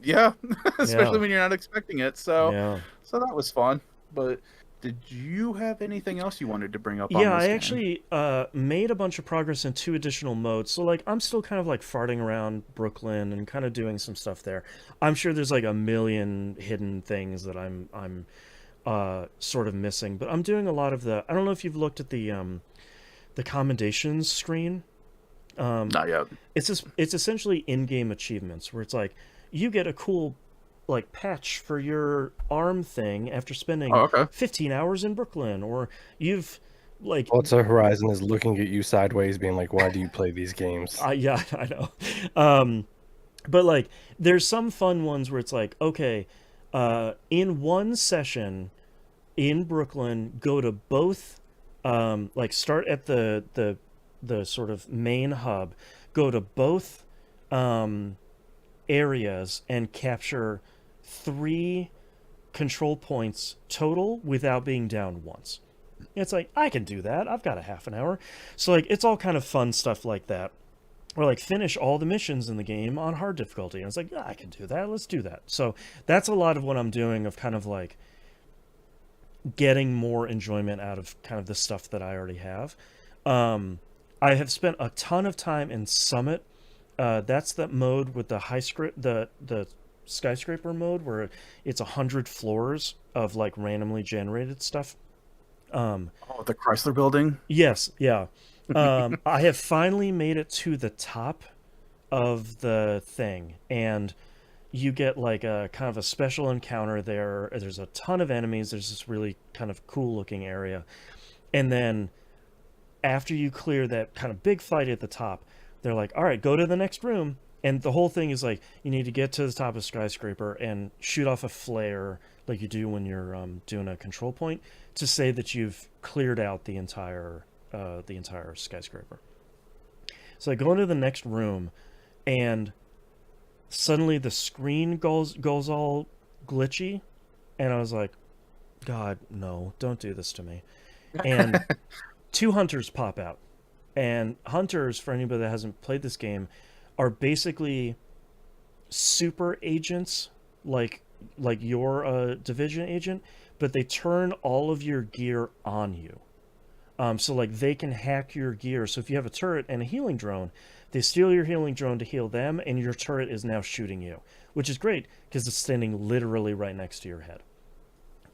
Yeah, especially when you're not expecting it. So that was fun. But did you have anything else you wanted to bring up? Yeah, I actually made a bunch of progress in 2 additional modes. So like I'm still kind of like farting around Brooklyn and kind of doing some stuff there. I'm sure there's like a million hidden things that I'm sort of missing, but I'm doing a lot of the... I don't know if you've looked at the commendations screen. Not yet. It's essentially in-game achievements where it's like you get a cool like patch for your arm thing after spending 15 hours in Brooklyn, or you've like... Forza Horizon is looking at you sideways being like, why do you play these games? Yeah, I know. But like there's some fun ones where it's like, okay, in one session in Brooklyn, go to both, like start at the sort of main hub, go to both areas and capture 3 control points total without being down once. It's like, I can do that. I've got a half an hour. So like it's all kind of fun stuff like that. Or like finish all the missions in the game on hard difficulty. And it's like, I can do that. Let's do that. So that's a lot of what I'm doing, of kind of like getting more enjoyment out of kind of the stuff that I already have. I have spent a ton of time in Summit. That's the mode with the the skyscraper mode where it's 100 floors of like randomly generated stuff. The Chrysler building? Yes, yeah. I have finally made it to the top of the thing, and you get like a kind of a special encounter there. There's a ton of enemies. There's this really kind of cool looking area. And then after you clear that kind of big fight at the top, they're like, all right, go to the next room. And the whole thing is like, you need to get to the top of the skyscraper and shoot off a flare like you do when you're doing a control point to say that you've cleared out the entire skyscraper. So I go into the next room, and suddenly the screen goes all glitchy, and I was like, God, no, don't do this to me. And 2 hunters pop out. And hunters, for anybody that hasn't played this game, are basically super agents, like your division agent, but they turn all of your gear on you. So like they can hack your gear. So if you have a turret and a healing drone, they steal your healing drone to heal them, and your turret is now shooting you, which is great because it's standing literally right next to your head.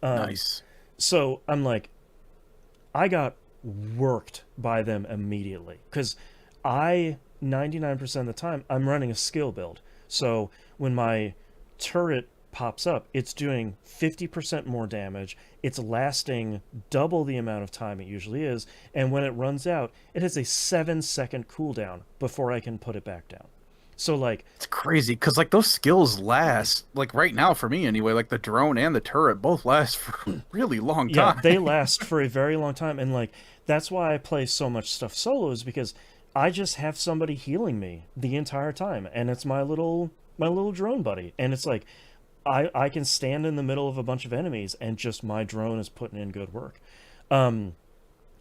Nice. So I'm like, I got worked by them immediately because 99% of the time I'm running a skill build. So when my turret pops up, it's doing 50% more damage. It's lasting double the amount of time it usually is. And when it runs out, it has a 7-second cooldown before I can put it back down. So like, It's crazy because like those skills last, like right now for me anyway, like the drone and the turret both last for a really long time. yeah, they last for a very long time. And like, that's why I play so much stuff solo, is because I just have somebody healing me the entire time. And it's my little drone buddy. And it's like, I can stand in the middle of a bunch of enemies and just my drone is putting in good work. But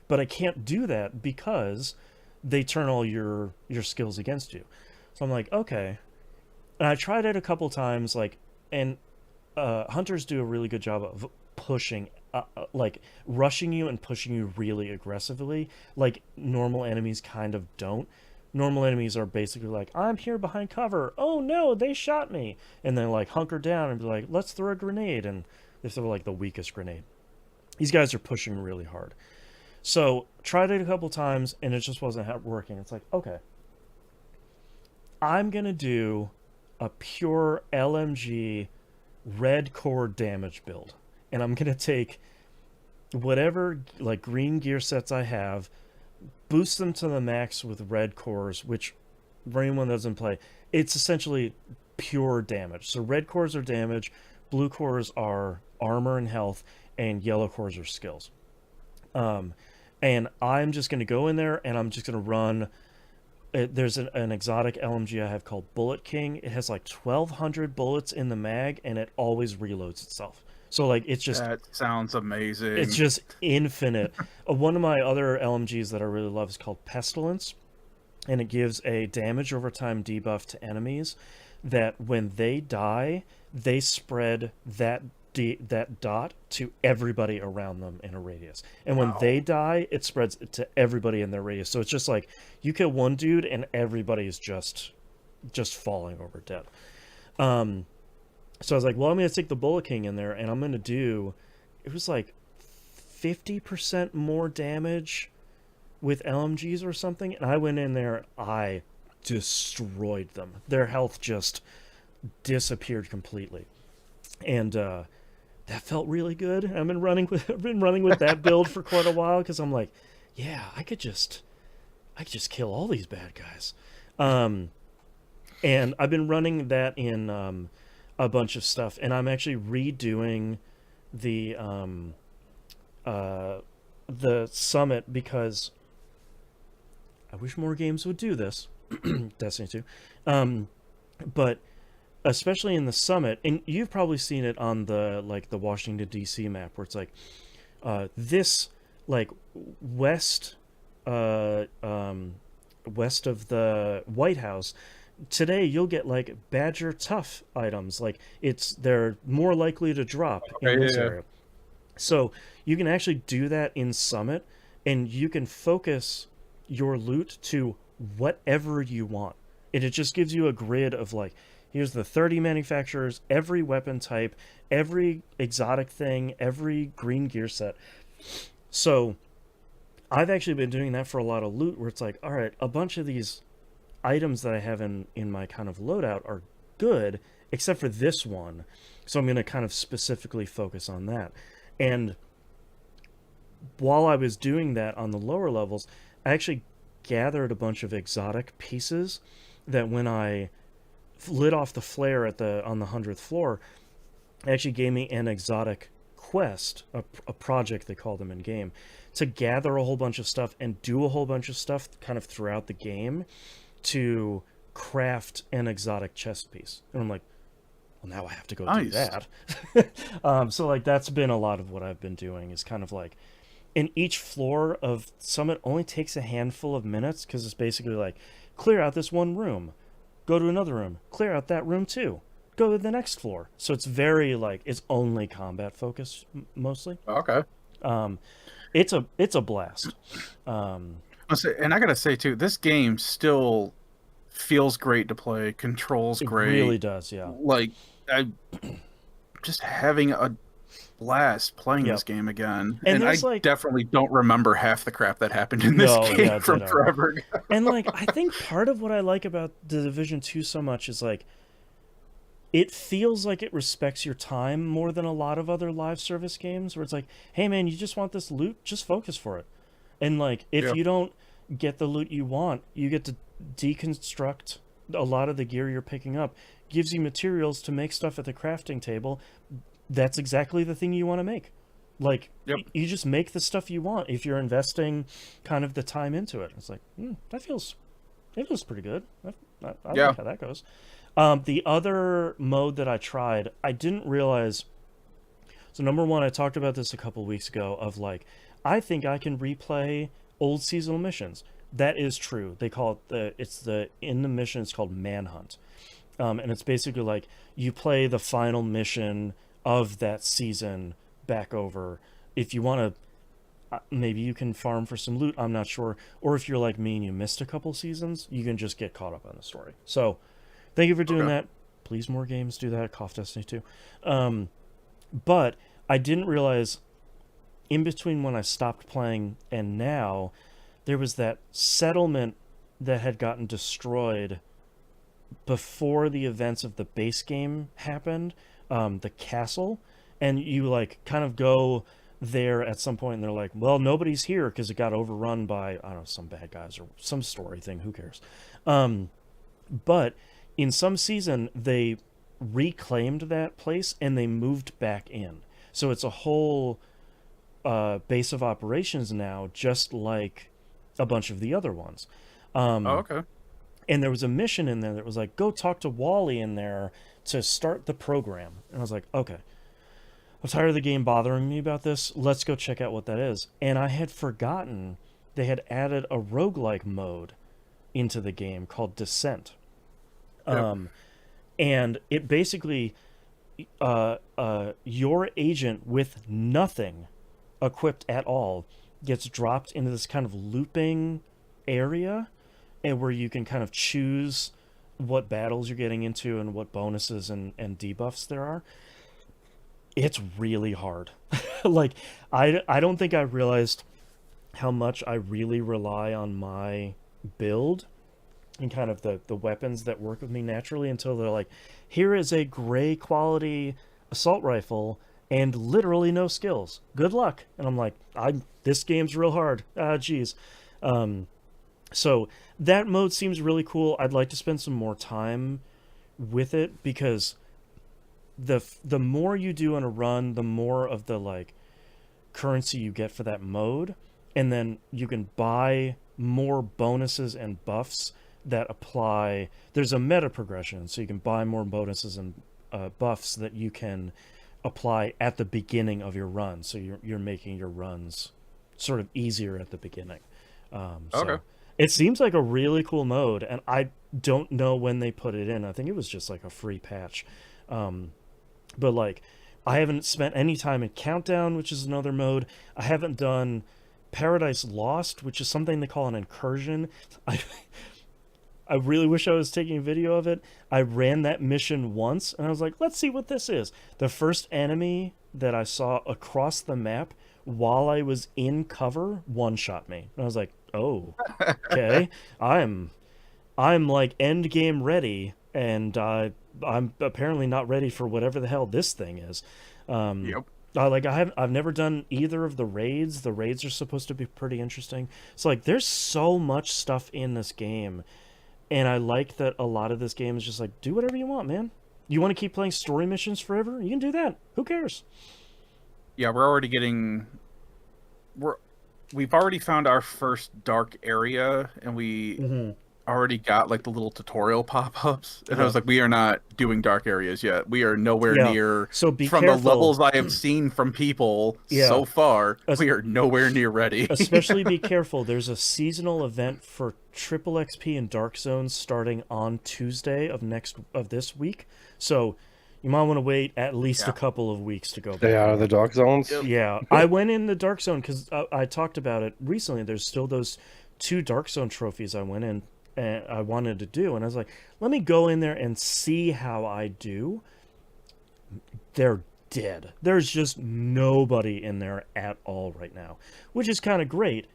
I can't do that because they turn all your skills against you. So I'm like, okay. And I tried it a couple times, like, and hunters do a really good job of pushing, like rushing you and pushing you really aggressively. Like normal enemies kind of don't. Normal enemies are basically like, I'm here behind cover. Oh no, they shot me. And then like hunker down and be like, let's throw a grenade. And they throw like the weakest grenade. These guys are pushing really hard. So tried it a couple times and it just wasn't working. It's like, okay, I'm going to do a pure LMG red core damage build. And I'm going to take whatever like green gear sets I have, boost them to the max with red cores, which for anyone that doesn't play, it's essentially pure damage. So red cores are damage, blue cores are armor and health, and yellow cores are skills. And I'm just going to go in there and I'm just going to run. There's an exotic LMG I have called Bullet King. It has like 1,200 bullets in the mag, and it always reloads itself. So like it's just, that sounds amazing. it's just infinite. One of my other LMGs that I really love is called Pestilence, and it gives a damage over time debuff to enemies that when they die, they spread that dot to everybody around them in a radius. And when they die, it spreads to everybody in their radius. So it's just like you kill one dude and everybody is just falling over dead. So I was like, well, I'm going to take the Bullet King in there and I'm going to do, it was like 50% more damage with LMGs or something. And I went in there, I destroyed them. Their health just disappeared completely. And that felt really good. I've been running with that build for quite a while because I'm like, yeah, I could just kill all these bad guys. And I've been running that in a bunch of stuff, and I'm actually redoing the summit because I wish more games would do this. Destiny 2. But especially in the summit, and you've probably seen it on the Washington DC map where it's like this like west of the White House. Today you'll get like Badger Tough items, like they're more likely to drop in this area. So you can actually do that in Summit, and you can focus your loot to whatever you want. And it just gives you a grid of like, here's the 30 manufacturers, every weapon type, every exotic thing, every green gear set. So I've actually been doing that for a lot of loot where it's like, all right, a bunch of these items that I have in my kind of loadout are good, except for this one. So I'm going to kind of specifically focus on that. And while I was doing that on the lower levels, I actually gathered a bunch of exotic pieces that when I lit off the flare on the 100th floor, it actually gave me an exotic quest, a project they call them in game, to gather a whole bunch of stuff and do a whole bunch of stuff kind of throughout the game to craft an exotic chest piece. And I'm like, well, now I have to go do that. So like that's been a lot of what I've been doing, is kind of like, and each floor of Summit only takes a handful of minutes because it's basically like, clear out this one room, Go to another room. Clear out that room too. Go to the next floor. So it's very like it's only combat focused mostly. Okay. It's a blast. And I gotta say too, this game still feels great to play. Controls great. It really does. Yeah. Like I just having a blast playing Yep. this game again. And And I there's, like- definitely don't remember half the crap that happened in this No, game yeah, from ditto. forever ago. And like I think part of what I like about the Division 2 so much is like it feels like it respects your time more than a lot of other live service games where it's like, hey man, you just want this loot, just focus for it. And like if Yeah. you don't get the loot you want, you get to deconstruct a lot of the gear you're picking up. Gives you materials to make stuff at the crafting table. That's exactly the thing you want to make. Like Yep. you just make the stuff you want if you're investing kind of the time into it. It's like, that feels pretty good. I Yeah. like how that goes. The other mode that I tried, I didn't realize. So number one, I talked about this a couple weeks ago of like, I think I can replay old seasonal missions. That is true. They call it in the mission it's called Manhunt. And it's basically like you play the final mission of that season back over. If you want to, maybe you can farm for some loot. I'm not sure. Or if you're like me and you missed a couple seasons, you can just get caught up on the story. So thank you for doing that. Please, more games do that. Cough Destiny 2. But I didn't realize in between when I stopped playing and now, there was that settlement that had gotten destroyed before the events of the base game happened, the castle, and you like kind of go there at some point and they're like, well, nobody's here because it got overrun by, I don't know, some bad guys or some story thing, who cares. But in some season they reclaimed that place and they moved back in, so it's a whole base of operations now, just like a bunch of the other ones. Okay. And there was a mission in there that was like, go talk to Wally in there to start the program. And I was like, okay, I'm tired of the game bothering me about this. Let's go check out what that is. And I had forgotten they had added a roguelike mode into the game called Descent. Yep. And it basically, your agent with nothing equipped at all gets dropped into this kind of looping area, and where you can kind of choose what battles you're getting into and what bonuses and debuffs there are. It's really hard. Like I don't think I realized how much I really rely on my build and kind of the weapons that work with me naturally until they're like, here is a gray quality assault rifle and literally no skills. Good luck. And I'm like, this game's real hard. Geez. So that mode seems really cool. I'd like to spend some more time with it because the more you do in a run, the more of the like currency you get for that mode, and then you can buy more bonuses and buffs that apply. There's a meta progression, so you can buy more bonuses and buffs that you can apply at the beginning of your run. So you're making your runs sort of easier at the beginning. So it seems like a really cool mode, and I don't know when they put it in. I think it was just like a free patch. But like, I haven't spent any time in Countdown, which is another mode. I haven't done Paradise Lost, which is something they call an incursion. I really wish I was taking a video of it. I ran that mission once, and I was like, let's see what this is. The first enemy that I saw across the map while I was in cover one-shot me. And I was like, oh, okay. I'm like end game ready, and I'm apparently not ready for whatever the hell this thing is. Yep. I've never done either of the raids. The raids are supposed to be pretty interesting. So like, there's so much stuff in this game, and I like that a lot of this game is just like, do whatever you want, man. You want to keep playing story missions forever? You can do that. Who cares? Yeah, we've already found our first dark area, and we already got like the little tutorial pop-ups, and I Yeah. was like, we are not doing dark areas yet. We are nowhere Yeah. near. So be From careful. the levels I have seen from people Yeah. so far, Es- we are nowhere near ready. Especially be careful. There's a seasonal event for triple XP and Dark Zones starting on Tuesday of this week. So you might want to wait at least Yeah. a couple of weeks to go back. They are on the it. dark zones. Yep. Yeah, I went in the Dark Zone because I talked about it recently. There's still those 2 Dark Zone trophies I went in and I wanted to do, and I was like, let me go in there and see how I do. They're dead. There's just nobody in there at all right now, which is kind of great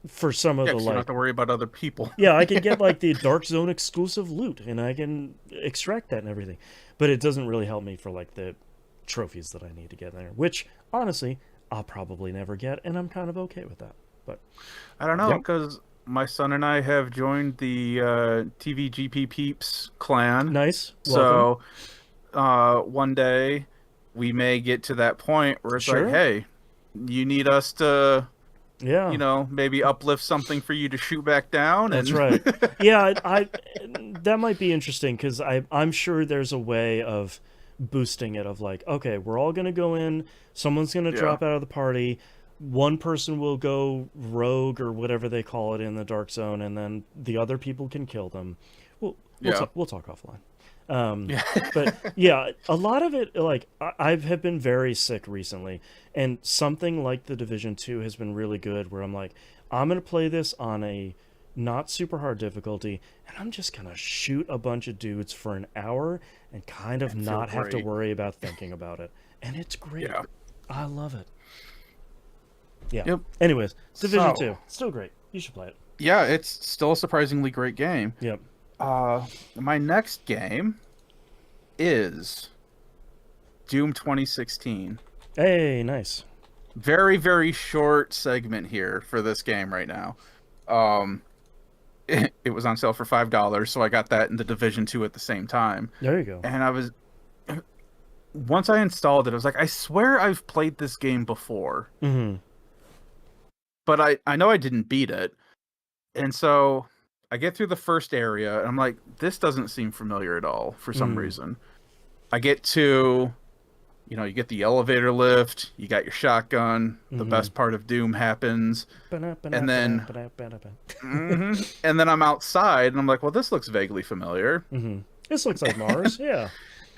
for some of Yeah, the 'cause you don't have like. to worry about other people. Yeah, I can get like the Dark Zone exclusive loot, and I can extract that and everything, but it doesn't really help me for like the trophies that I need to get there, which honestly I'll probably never get, and I'm kind of okay with that. But I don't know, Yep. because my son and I have joined the TVGP Peeps clan. nice. Welcome. So one day we may get to that point where it's Sure. like, hey, you need us to, Yeah, you know, maybe uplift something for you to shoot back down. that's and... right. Yeah, I that might be interesting because I'm sure there's a way of boosting it of like, okay, we're all gonna go in, someone's gonna Yeah. drop out of the party, one person will go rogue or whatever they call it in the Dark Zone, and then the other people can kill them. We'll talk offline. Yeah. But yeah, a lot of it, like I have been very sick recently, and something like the Division 2 has been really good where I'm like, I'm gonna play this on a not super hard difficulty, and I'm just gonna shoot a bunch of dudes for an hour and kind of And feel not have to great. worry about thinking about it, and it's great. Yeah. I love it. Yeah. Yep. Anyways, Division So- 2, still great. You should play it. Yeah, it's still a surprisingly great game. Yep. My next game is Doom 2016. Hey, nice. Very, very short segment here for this game right now. It was on sale for $5, so I got that in the Division 2 at the same time. There you go. And once I installed it, I was like, I swear I've played this game before, Mm-hmm. but I know I didn't beat it. And so I get through the first area, and I'm like, this doesn't seem familiar at all for some reason. I get to, you know, you get the elevator lift, you got your shotgun, the best part of Doom happens, and then and then I'm outside, and I'm like, well, this looks vaguely familiar. Mm-hmm. This looks like Mars. Yeah.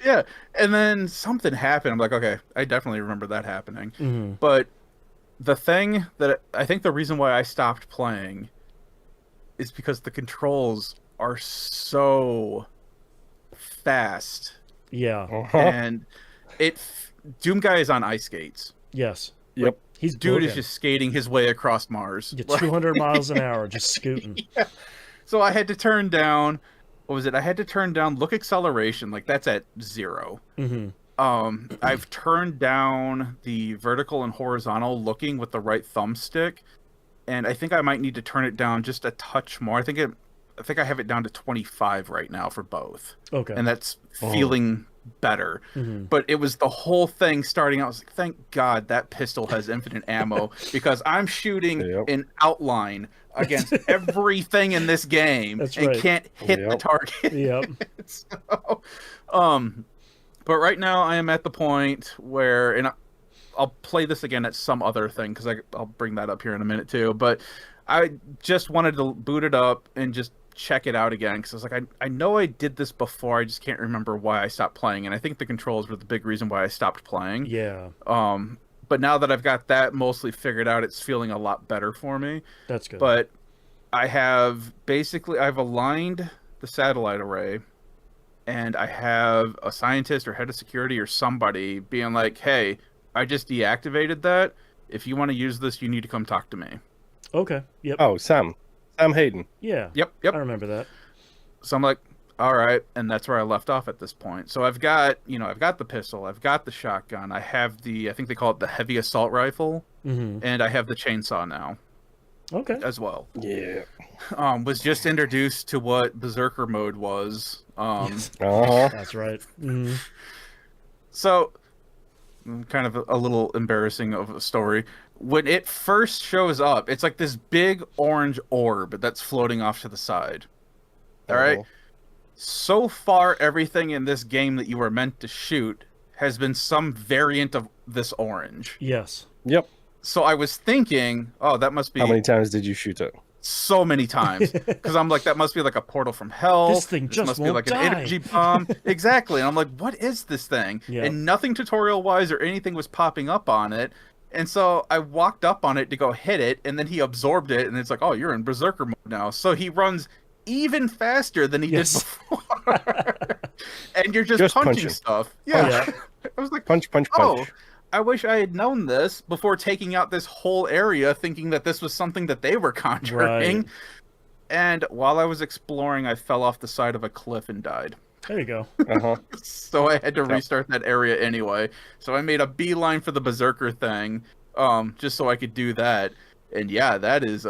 Yeah, and then something happened. I'm like, okay, I definitely remember that happening. Mm-hmm. But the thing that I think the reason why I stopped playing is because the controls are so fast, Yeah. and Doom guy is on ice skates. Yes. Yep. He's Dude is booking. just skating his way across Mars. Yeah, 200 miles an hour, just scooting. So I had to turn down. What was it? I had to turn down look acceleration. Like that's at 0. Mm-hmm. I've turned down the vertical and horizontal looking with the right thumbstick, and I think I might need to turn it down just a touch more. I think I have it down to 25 right now for both, Okay. and that's feeling better. Mm-hmm. But it was the whole thing starting out. I was like, thank God that pistol has infinite ammo because I'm shooting Yep. an outline against everything in this game That's and right. can't hit the Yep. target. Yep. So, but right now I am at the point where, and I'll play this again at some other thing because I'll bring that up here in a minute too. But I just wanted to boot it up and just check it out again because I was like, I know I did this before. I just can't remember why I stopped playing, and I think the controls were the big reason why I stopped playing. Yeah. But now that I've got that mostly figured out, it's feeling a lot better for me. That's good. But I've aligned the satellite array, and I have a scientist or head of security or somebody being like, hey, I just deactivated that. If you want to use this, you need to come talk to me. Okay. Yep. Oh, Sam Hayden. Yeah. Yep. I remember that. So I'm like, all right, and that's where I left off at this point. So I've got the pistol, I've got the shotgun, I have I think they call it the heavy assault rifle, Mm-hmm. and I have the chainsaw now Okay. as well. Yeah. Was just introduced to what Berserker mode was. That's right. Mm-hmm. So, kind of a little embarrassing of a story. When it first shows up, it's like this big orange orb that's floating off to the side. All right. Uh-huh. So far, everything in this game that you were meant to shoot has been some variant of this orange. Yes. Yep. So I was thinking, oh, that must be How many times did you shoot it? so many times. Because I'm like, that must be like a portal from hell. This thing just must be won't like die. an energy bomb. Exactly. And I'm like, what is this thing? Yep. And nothing tutorial-wise or anything was popping up on it. And so I walked up on it to go hit it, and then he absorbed it, and it's like, oh, you're in Berserker mode now. So he runs even faster than he did before. And you're just punching punching. stuff. Yeah. Yeah. I was like, Punch, punch, oh, punch. I wish I had known this before taking out this whole area, thinking that this was something that they were conjuring. Right. And while I was exploring, I fell off the side of a cliff and died. There you go. Uh-huh. So I had to restart that area anyway. So I made a beeline for the Berserker thing, just so I could do that. And yeah, that is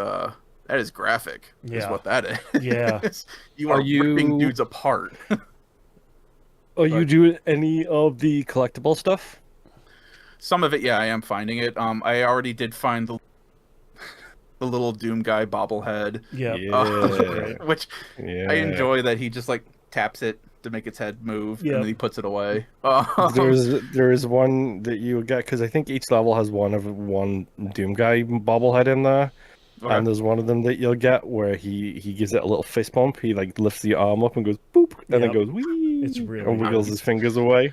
graphic. Is Yeah. what that is. Yeah. You are you- ripping dudes apart. Are you doing any of the collectible stuff? Some of it, yeah, I am finding it. I already did find the little Doom guy bobblehead. Yeah. Yeah. Which Yeah. I enjoy that he just like taps it to make its head move, Yep. and then he puts it away. There's one that you get, because I think each level has one Doom guy bobblehead in there. Okay. And there's one of them that you'll get where he gives it a little fist bump. He like lifts the arm up and goes boop, and then Yep. goes wee, It's really and wiggles nice. his fingers away.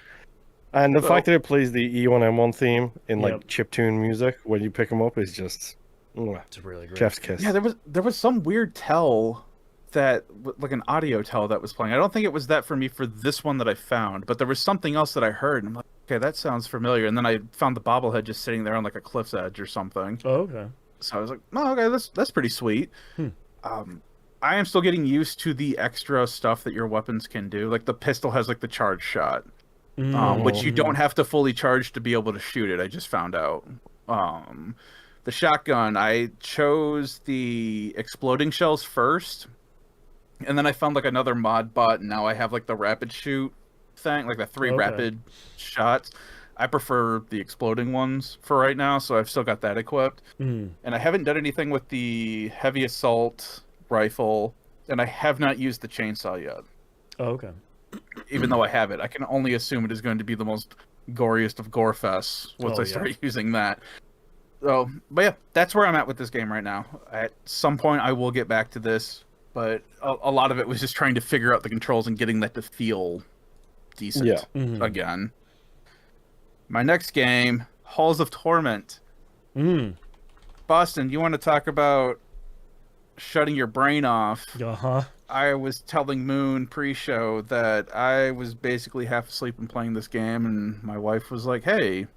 And the So- fact that it plays the E1M1 theme in like Yep. chiptune music when you pick him up is just It's really great. chef's kiss. Yeah, there was some weird tell that like an audio tell that was playing. I don't think it was that for me for this one that I found, but there was something else that I heard, and I'm like, okay, that sounds familiar. And then I found the bobblehead just sitting there on like a cliff's edge or something. Oh, okay. So I was like, oh, okay, that's pretty sweet. Hmm. I am still getting used to the extra stuff that your weapons can do. Like the pistol has like the charge shot, which you don't have to fully charge to be able to shoot it. I just found out. The shotgun, I chose the exploding shells first, and then I found like another mod bot, and now I have like the rapid shoot thing, like the 3 Okay. rapid shots. I prefer the exploding ones for right now, so I've still got that equipped. Mm. And I haven't done anything with the heavy assault rifle, and I have not used the chainsaw yet. Oh, okay. Even though I have it, I can only assume it is going to be the most goriest of gore fests once Oh, I yeah. start using that. So, but yeah, that's where I'm at with this game right now. At some point, I will get back to this, but a lot of it was just trying to figure out the controls and getting that to feel decent Yeah. Mhm. again. My next game, Halls of Torment. Mm. Boston, you want to talk about shutting your brain off? Uh-huh. I was telling Moon pre-show that I was basically half asleep and playing this game, and my wife was like, "Hey,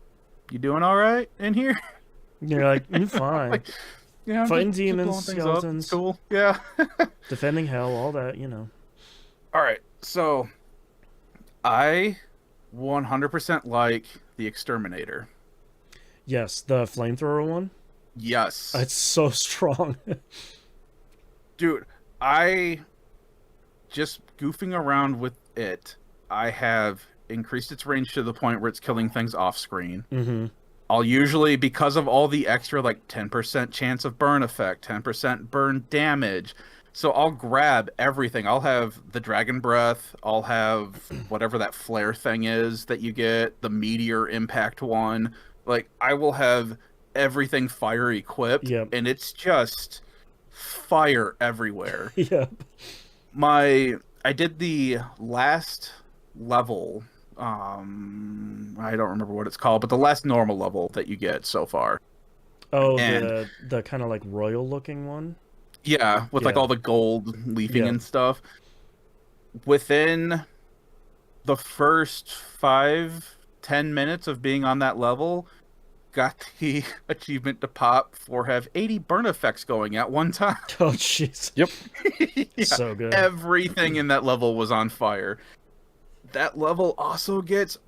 you doing all right in here?" You're like, fine. Like, yeah, I'm Fighting just demons, blowing things up. skeletons. It's cool. Yeah. Defending hell, all that, you know. All right. So, I 100% like the Exterminator. Yes, the flamethrower one. Yes. It's so strong. Dude, I just goofing around with it. I have increased its range to the point where it's killing things off screen. Mm-hmm. I'll usually, because of all the extra, like 10% chance of burn effect, 10% burn damage. So I'll grab everything. I'll have the Dragon Breath. I'll have whatever that flare thing is that you get, the Meteor Impact one. Like, I will have everything fire equipped. Yep. And it's just fire everywhere. Yep. I did the last level. I don't remember what it's called, but the last normal level that you get so far. Oh, And- the kind of like royal looking one. Yeah, with like Yeah. all the gold leafing Yeah. and stuff. Within the first 5-10 minutes of being on that level, got the achievement to pop for have 80 burn effects going at one time. Oh, jeez. Yep. Yeah, So good. everything in that level was on fire. That level also gets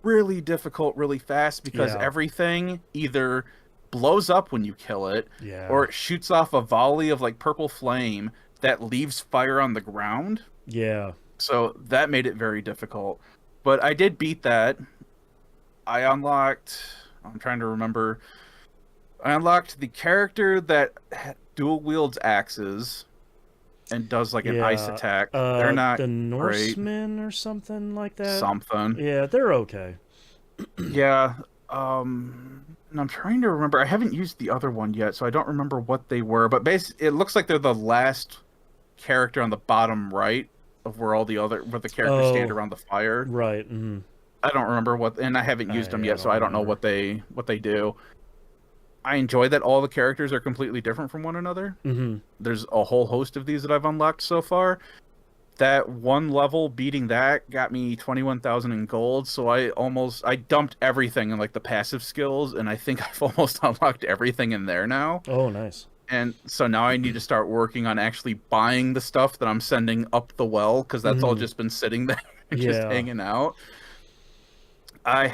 really difficult really fast because Yeah. everything either blows up when you kill it, Yeah. or it shoots off a volley of like purple flame that leaves fire on the ground. Yeah. So that made it very difficult. But I did beat that. I unlocked, I'm trying to remember, I unlocked the character that dual wields axes. and does like an ice attack. They're not the great. Norsemen or something like that. Something. Yeah, they're okay. Yeah. And I'm trying to remember. I haven't used the other one yet, so I don't remember what they were. But it looks like they're the last character on the bottom right of where the characters stand around the fire. Right. Mm-hmm. I don't remember and I haven't used them yet, so I don't know what they do. I enjoy that all the characters are completely different from one another. Mm-hmm. There's a whole host of these that I've unlocked so far. That one level beating that got me 21,000 in gold, so I dumped everything in like the passive skills, and I think I've almost unlocked everything in there now. Oh, nice. And so now I need to start working on actually buying the stuff that I'm sending up the well, because that's all just been sitting there, just hanging out. I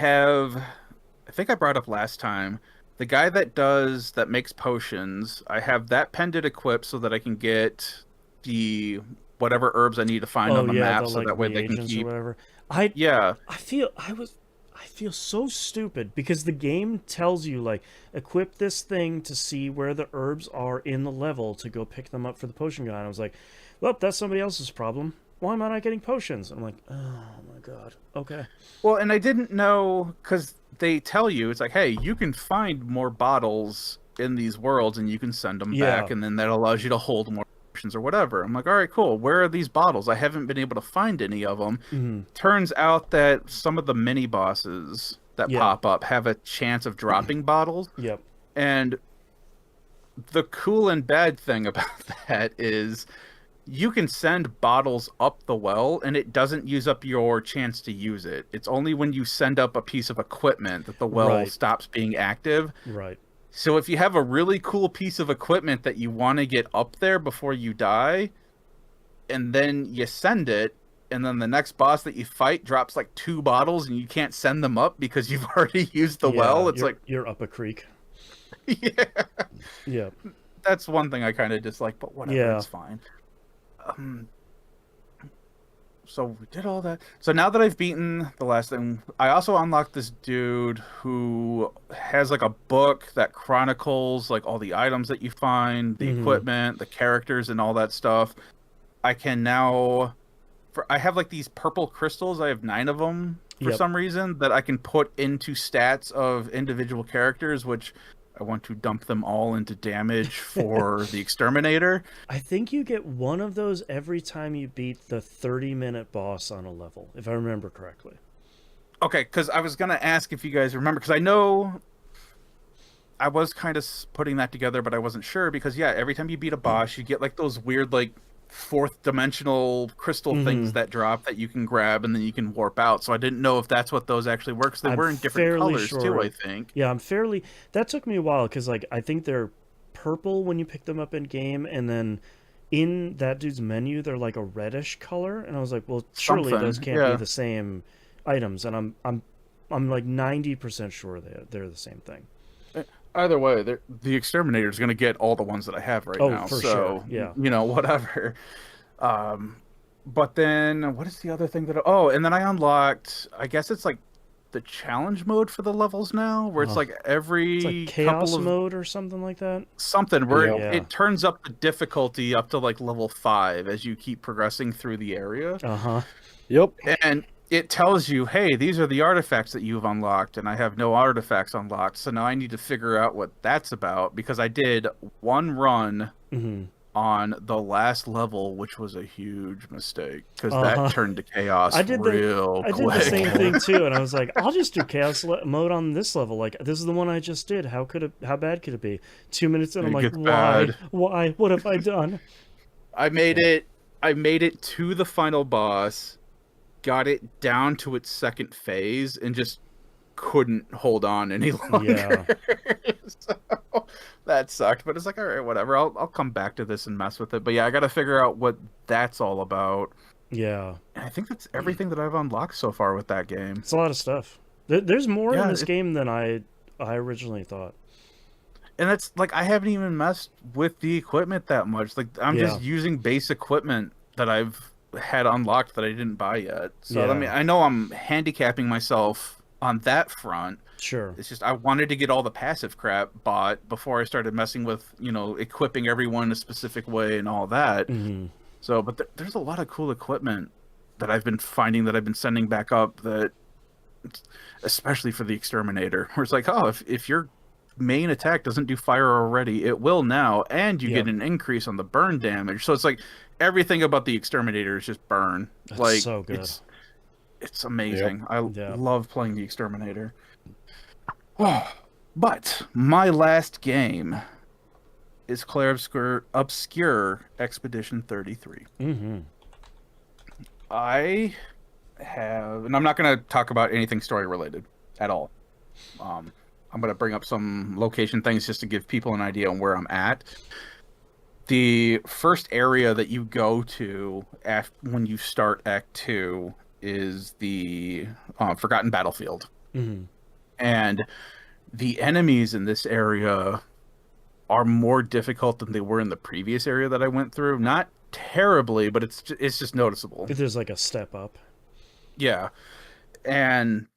think I brought up last time, the guy that makes potions, I have that pendant equipped so that I can get the whatever herbs I need to find on the map, so that way they can keep. Or whatever. I feel so stupid because the game tells you like equip this thing to see where the herbs are in the level to go pick them up for the potion guy. And I was like, well, that's somebody else's problem. Why am I not getting potions? I'm like, oh my god. Okay. Well, and I didn't know, because they tell you, it's like, hey, you can find more bottles in these worlds and you can send them back, and then that allows you to hold more potions or whatever. I'm like, all right, cool. Where are these bottles? I haven't been able to find any of them. Mm-hmm. Turns out that some of the mini bosses that pop up have a chance of dropping bottles. Yep. And the cool and bad thing about that is you can send bottles up the well and it doesn't use up your chance to use it. It's only when you send up a piece of equipment that the well stops being active. Right. So if you have a really cool piece of equipment that you want to get up there before you die, and then you send it, and then the next boss that you fight drops like 2 bottles and you can't send them up because you've already used the well, it's like you're up a creek. Yeah. Yeah. That's one thing I kind of dislike, but whatever, it's fine. So we did all that. So now that I've beaten the last thing, I also unlocked this dude who has like a book that chronicles like all the items that you find, the equipment, the characters, and all that stuff. I can now, I have like these purple crystals. I have 9 of them for some reason that I can put into stats of individual characters, which I want to dump them all into damage for the exterminator. I think you get one of those every time you beat the 30-minute boss on a level, if I remember correctly. Okay, because I was going to ask if you guys remember, because I know I was kind of putting that together, but I wasn't sure, because every time you beat a boss, you get like those weird like 4th dimensional crystal things that drop that you can grab and then you can warp out. So I didn't know if that's what those actually were, because they were in different colors too, I think. Yeah, that took me a while, because like I think they're purple when you pick them up in game, and then in that dude's menu they're like a reddish color, and I was like, well, surely those can't be the same items, and I'm like 90% sure they're the same thing. Either way, the exterminator is going to get all the ones that I have right now. For so, sure. Yeah. You know, whatever. But then, what is the other thing that... and then I unlocked... I guess it's like the challenge mode for the levels now, where it's like every it's like chaos mode or something like that. Something where it turns up the difficulty up to like level 5 as you keep progressing through the area. Yep. And it tells you, hey, these are the artifacts that you've unlocked, and I have no artifacts unlocked. So now I need to figure out what that's about, because I did one run on the last level, which was a huge mistake, because that turned to chaos real quick. I did the same thing too, and I was like, I'll just do chaos mode on this level. Like, this is the one I just did. How bad could it be? 2 minutes in, I'm like, why? What have I done? I made it to the final boss, got it down to its second phase, and just couldn't hold on any longer. So that sucked, but it's like, all right, whatever. I'll come back to this and mess with it. But yeah, I got to figure out what that's all about. Yeah. And I think that's everything that I've unlocked so far with that game. It's a lot of stuff. There's more in this game than I originally thought. And that's like, I haven't even messed with the equipment that much. Like, I'm just using base equipment that I've had unlocked that I didn't buy yet. So I mean, I know I'm handicapping myself on that front. Sure. It's just I wanted to get all the passive crap bought before I started messing with, equipping everyone a specific way and all that. So, but there's a lot of cool equipment that I've been finding that I've been sending back up, that especially for the exterminator, where it's like, oh, if your main attack doesn't do fire already, it will now, and you get an increase on the burn damage. So it's like everything about the exterminator is just burn. That's like so good. It's amazing. Yep. I love playing the exterminator. But my last game is Clair Obscur Expedition 33. Mm-hmm. I have, and I'm not going to talk about anything story related at all. I'm going to bring up some location things just to give people an idea on where I'm at. The first area that you go to when you start Act 2 is the Forgotten Battlefield. Mm-hmm. And the enemies in this area are more difficult than they were in the previous area that I went through. Not terribly, but it's just noticeable. There's like a step up. Yeah. And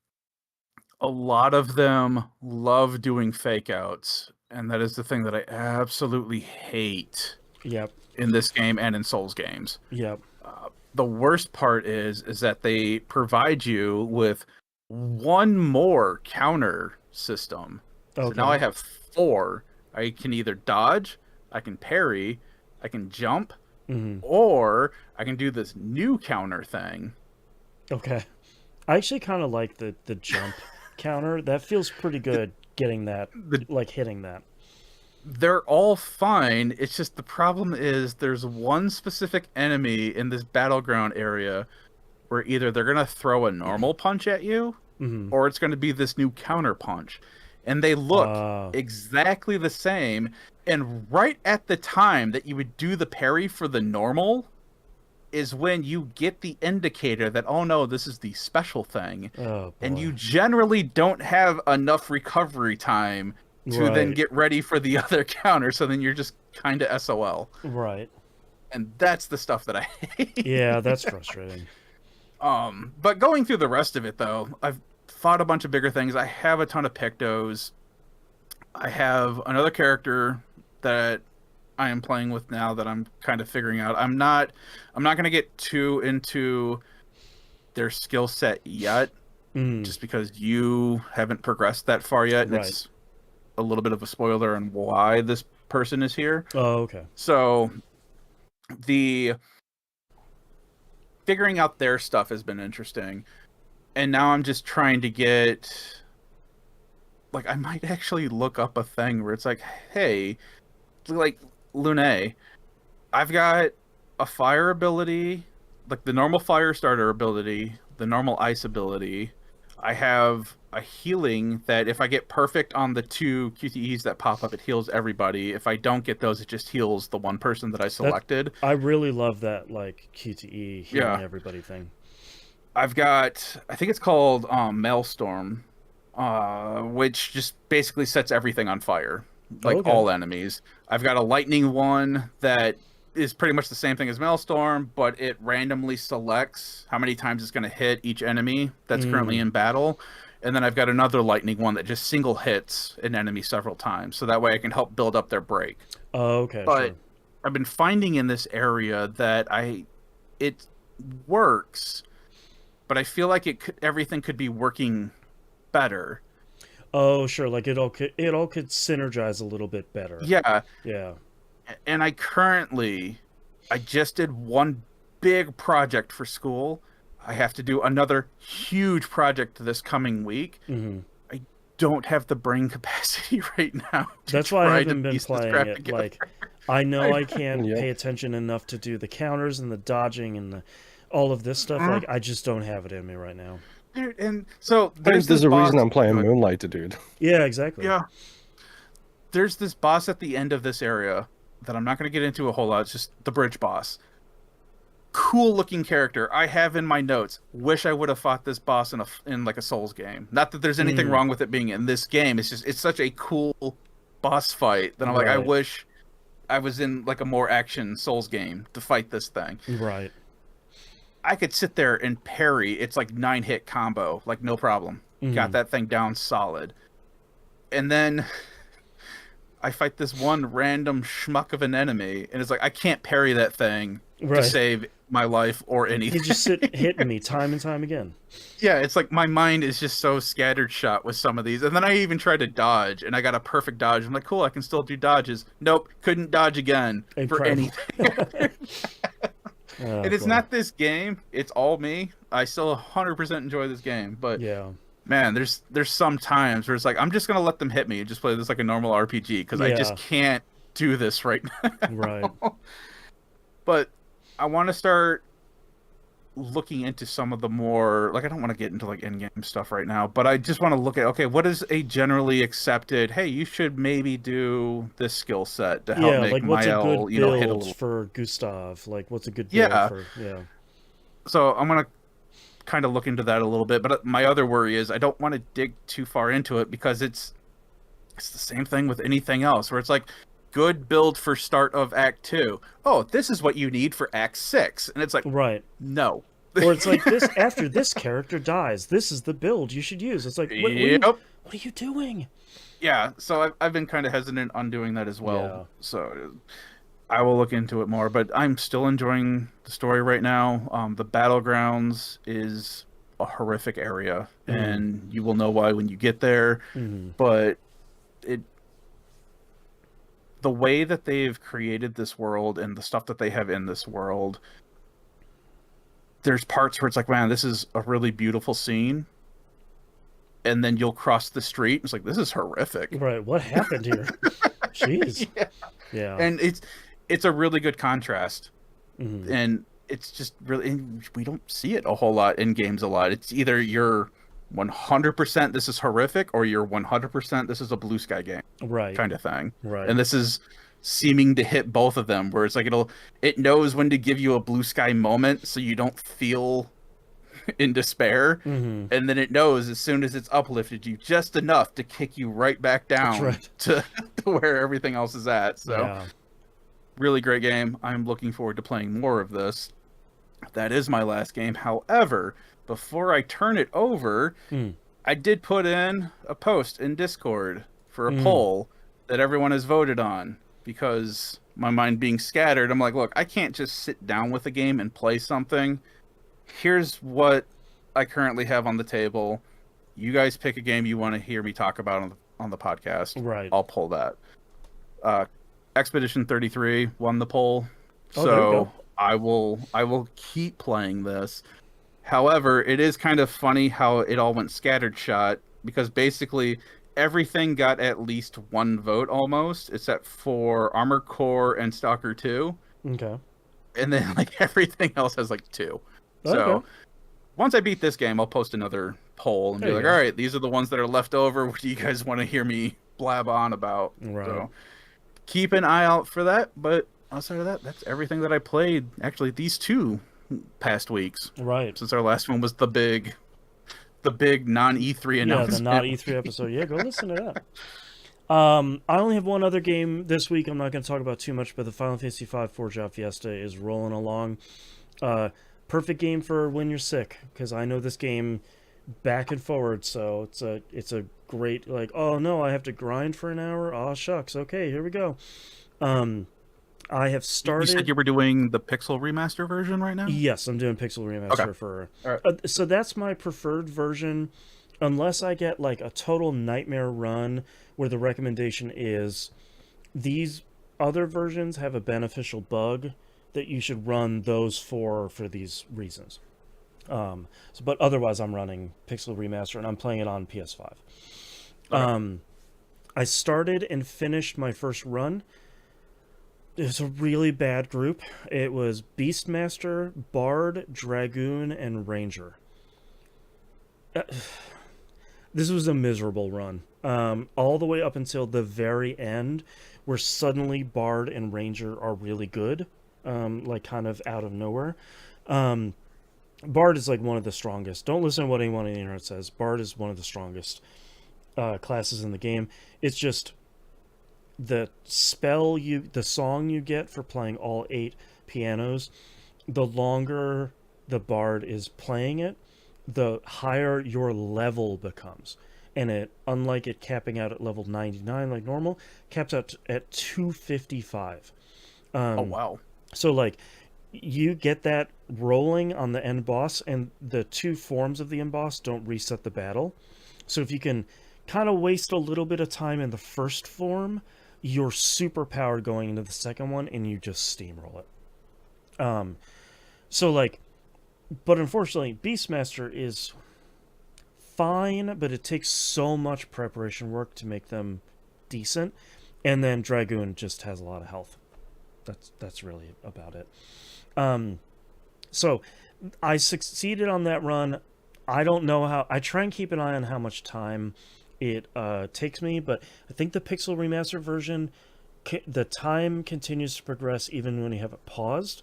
a lot of them love doing fake outs, and that is the thing that I absolutely hate in this game and in Souls games. The worst part is that they provide you with one more counter system. So now I have 4. I can either dodge, I can parry, I can jump, or I can do this new counter thing. Okay. I actually kind of like the jump counter. That feels pretty good, getting that, like hitting that. They're all fine. It's just the problem is there's one specific enemy in this battleground area where either they're going to throw a normal punch at you, or it's going to be this new counter punch. And they look exactly the same. And right at the time that you would do the parry for the normal is when you get the indicator that, oh no, this is the special thing. And you generally don't have enough recovery time to then get ready for the other counter. So then you're just kind of SOL. Right. And that's the stuff that I hate. Yeah, that's frustrating. But going through the rest of it, though, I've fought a bunch of bigger things. I have a ton of pictos. I have another character that I am playing with now that I'm kind of figuring out. I'm not going to get too into their skill set yet, just because you haven't progressed that far yet, and it's a little bit of a spoiler on why this person is here. Oh, okay. So the figuring out their stuff has been interesting. And now I'm just trying to get, like, I might actually look up a thing where it's like, hey, like, Lune, I've got a fire ability, like the normal fire starter ability, the normal ice ability. I have a healing that if I get perfect on the 2 QTEs that pop up, it heals everybody. If I don't get those, it just heals the one person that I selected. I really love that, like, QTE healing everybody thing. I've got, I think it's called Maelstrom, which just basically sets everything on fire, like all enemies. I've got a lightning one that is pretty much the same thing as Maelstrom, but it randomly selects how many times it's going to hit each enemy that's currently in battle. And then I've got another lightning one that just single hits an enemy several times, so that way I can help build up their break. Oh, okay. But I've been finding in this area that it works, but I feel like everything could be working better. Oh, sure. Like it all could synergize a little bit better. Yeah. Yeah. And I just did one big project for school. I have to do another huge project this coming week. I don't have the brain capacity right now. That's why I haven't been playing it. Together. Like, I know I can't pay attention enough to do the counters and the dodging and all of this stuff. Like, I just don't have it in me right now. Dude, and so there's a reason I'm playing Moonlighter, dude. Yeah, exactly. Yeah. There's this boss at the end of this area that I'm not going to get into a whole lot. It's just the bridge boss. Cool looking character. I have in my notes. Wish I would have fought this boss in like a Souls game. Not that there's anything wrong with it being in this game. It's just, it's such a cool boss fight that I'm like, I wish I was in like a more action Souls game to fight this thing. Right. I could sit there and parry. It's like 9-hit combo, like no problem. Got that thing down solid. And then I fight this one random schmuck of an enemy, and it's like I can't parry that thing to save my life or anything. He's just hitting me time and time again. Yeah, it's like my mind is just so scattered shot with some of these. And then I even tried to dodge, and I got a perfect dodge. I'm like, cool, I can still do dodges. Nope, couldn't dodge again for anything. And it's not this game. It's all me. I still 100% enjoy this game. But yeah, man, there's some times where it's like, I'm just going to let them hit me and just play this like a normal RPG because I just can't do this right now. Right. But I want to start looking into some of the more, like, I don't want to get into like in-game stuff right now, but I just want to look at, okay, what is a generally accepted, hey, you should maybe do this skill set to help make like what's a good Mael, build hit a little... for Gustav? Like, what's a good build for, So I'm going to kind of look into that a little bit, but my other worry is I don't want to dig too far into it because it's the same thing with anything else, where it's like, good build for start of Act 2. Oh, this is what you need for Act 6. And it's like, no. Or it's like, this after this character dies, this is the build you should use. It's like, what are you doing? Yeah, so I've been kind of hesitant on doing that as well. Yeah. So I will look into it more, but I'm still enjoying the story right now. The Battlegrounds is a horrific area, and you will know why when you get there. But the way that they've created this world and the stuff that they have in this world, there's parts where it's like, man, this is a really beautiful scene. And then you'll cross the street. It's like, this is horrific. Right. What happened here? Jeez. Yeah. And it's a really good contrast. And it's just really, and we don't see it a whole lot in games a lot. It's either you're 100% this is horrific, or you're 100% this is a blue sky game, kind of thing. And this is seeming to hit both of them, where it's like it knows when to give you a blue sky moment so you don't feel in despair, and then it knows as soon as it's uplifted you just enough to kick you right back down to where everything else is at. So really great game. I'm looking forward to playing more of this. That is my last game. However, before I turn it over, I did put in a post in Discord for a poll that everyone has voted on, because my mind being scattered, I'm like, look, I can't just sit down with a game and play something. Here's what I currently have on the table. You guys pick a game you want to hear me talk about on the podcast. I'll pull that. Expedition 33 won the poll. So I will keep playing this. However, it is kind of funny how it all went scattered shot, because basically everything got at least one vote almost, except for Armored Core and Stalker 2. Okay. And then like everything else has like 2. So once I beat this game, I'll post another poll and be like, all right, these are the ones that are left over. What do you guys want to hear me blab on about? So keep an eye out for that. But outside of that, that's everything that I played. Actually, these 2 past weeks. Since our last one was the big non-E3 announcement. Yeah, the not E3 episode. Yeah, go listen to that. I only have one other game this week. I'm not going to talk about too much, but the Final Fantasy V Forge Out Fiesta is rolling along. Perfect game for when you're sick, because I know this game back and forward, so it's a great, like, oh no, I have to grind for an hour? Aw, shucks. Okay, here we go. I have started... You said you were doing the Pixel Remaster version right now? Yes, I'm doing Pixel Remaster for... so that's my preferred version, unless I get like a total nightmare run where the recommendation is these other versions have a beneficial bug that you should run those for these reasons. But otherwise I'm running Pixel Remaster, and I'm playing it on PS5. I started and finished my first run. It was a really bad group. It was Beastmaster, Bard, Dragoon, and Ranger. This was a miserable run. All the way up until the very end, where suddenly Bard and Ranger are really good. Like kind of out of nowhere. Bard is like one of the strongest. Don't listen to what anyone on the internet says. Bard is one of the strongest classes in the game. It's just the song you get for playing all 8 pianos, the longer the Bard is playing it, the higher your level becomes. and it, unlike it capping out at level 99 like normal, caps out at 255. Oh wow. So like you get that rolling on the end boss, and the two forms of the end boss don't reset the battle. So if you can kind of waste a little bit of time in the first form, you're super powered going into the second one, and you just steamroll it. So like, but unfortunately, Beastmaster is fine, but it takes so much preparation work to make them decent, and then Dragoon just has a lot of health. That's really about it. So I succeeded on that run. I don't know how. I try and keep an eye on how much time it takes me, but I think the Pixel Remastered version, the time continues to progress even when you have it paused.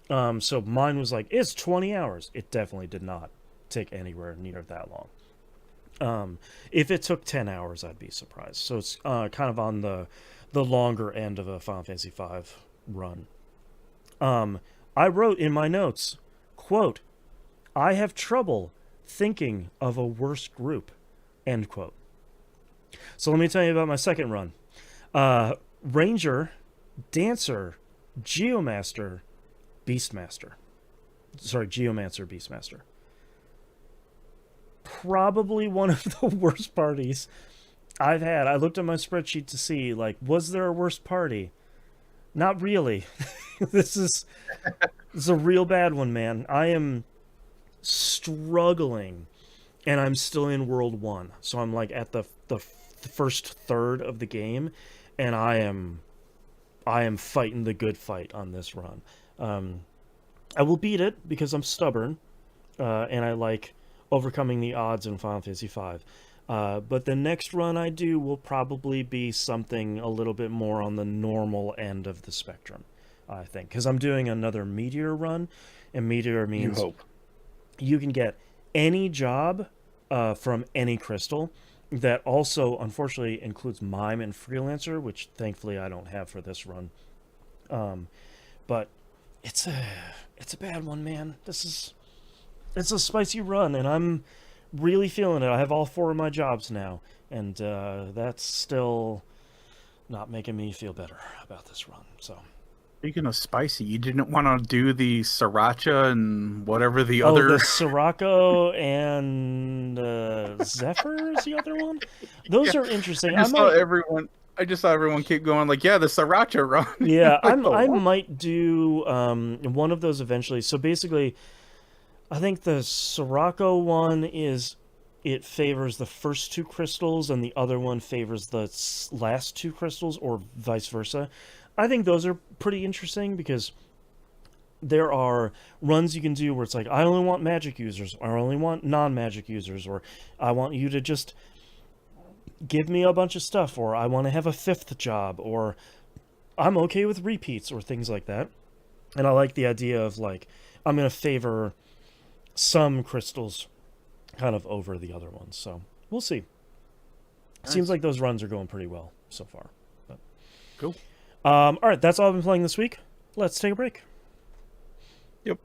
So mine was like, it's 20 hours. It definitely did not take anywhere near that long. If it took 10 hours, I'd be surprised. So it's kind of on the longer end of a Final Fantasy V run. I wrote in my notes, quote, "I have trouble thinking of a worse group," end quote. So let me tell you about my second run. Ranger, Dancer, Geomaster, Beastmaster. Sorry, Geomancer, Beastmaster. Probably one of the worst parties I've had. I looked at my spreadsheet to see, like, was there a worse party? Not really. This is a real bad one, man. I am struggling, and I'm still in World 1. So I'm, like, at the first third of the game, and I am fighting the good fight on this run. I will beat it because I'm stubborn, and I like overcoming the odds in Final Fantasy V. But the next run I do will probably be something a little bit more on the normal end of the spectrum, I think. Because I'm doing another Meteor run, and Meteor means you can get any job from any crystal. That also, unfortunately, includes Mime and Freelancer, which thankfully I don't have for this run. But it's a bad one, man. It's a spicy run, and I'm really feeling it. I have all 4 of my jobs now, and that's still not making me feel better about this run. So, speaking of spicy, you didn't want to do the Sriracha and whatever the other. the Sirocco and Zephyr is the other one. Those are interesting. I just saw everyone keep going like, yeah, the Sriracha run. Yeah, Like, I might do one of those eventually. So basically, I think the Sirocco one it favors the first 2 crystals, and the other one favors the last 2 crystals, or vice versa. I think those are pretty interesting because there are runs you can do where it's like, I only want magic users, or I only want non-magic users, or I want you to just give me a bunch of stuff, or I want to have a 5th job, or I'm okay with repeats, or things like that. And I like the idea of, like, I'm going to favor some crystals kind of over the other ones. So we'll see. Nice. Seems like those runs are going pretty well so far. But. Cool. All right, that's all I've been playing this week. Let's take a break. Yep.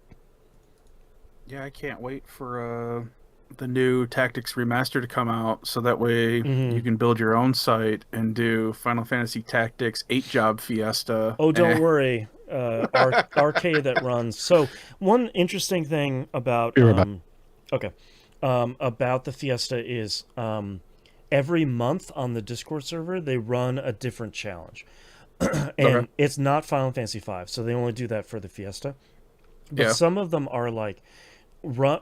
Yeah, I can't wait for the new Tactics Remaster to come out, so that way you can build your own site and do Final Fantasy Tactics 8-job Fiesta. Oh, don't worry. Arcade that runs. So one interesting thing about about the Fiesta is every month on the Discord server they run a different challenge. And it's not Final Fantasy V, so they only do that for the Fiesta. But some of them are like,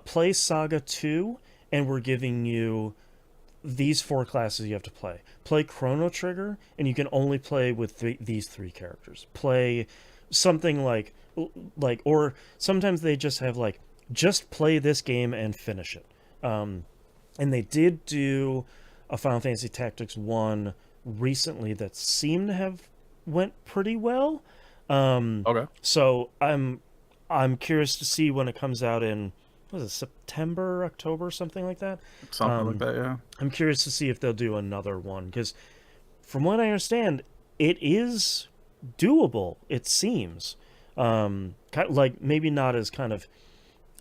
play Saga 2, and we're giving you these 4 classes you have to play. Play Chrono Trigger, and you can only play with these 3 characters. Play something like, or sometimes they just have like, just play this game and finish it. And they did do a Final Fantasy Tactics 1 recently that seemed to have went pretty well. So I'm curious to see when it comes out in, what is it, September, October, something like that? Something like that, yeah. I'm curious to see if they'll do another one, because from what I understand, it is doable, it seems. Like, maybe not as kind of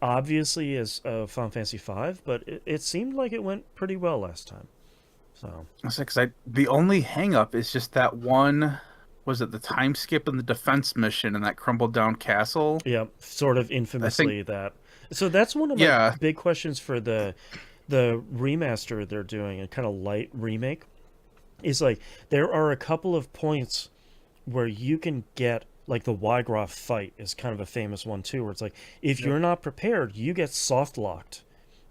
obviously as Final Fantasy V, but it seemed like it went pretty well last time. So Because the only hang up is just that one. Was it the time skip in the defense mission in that crumbled down castle? yeah, sort of I think. infamously that. So that's one of my Yeah. big questions for the remaster they're doing, a kind of light remake. Is like there are a couple of points where you can get like the Wygroff fight is kind of a famous one too, where it's like if you're not prepared, you get soft locked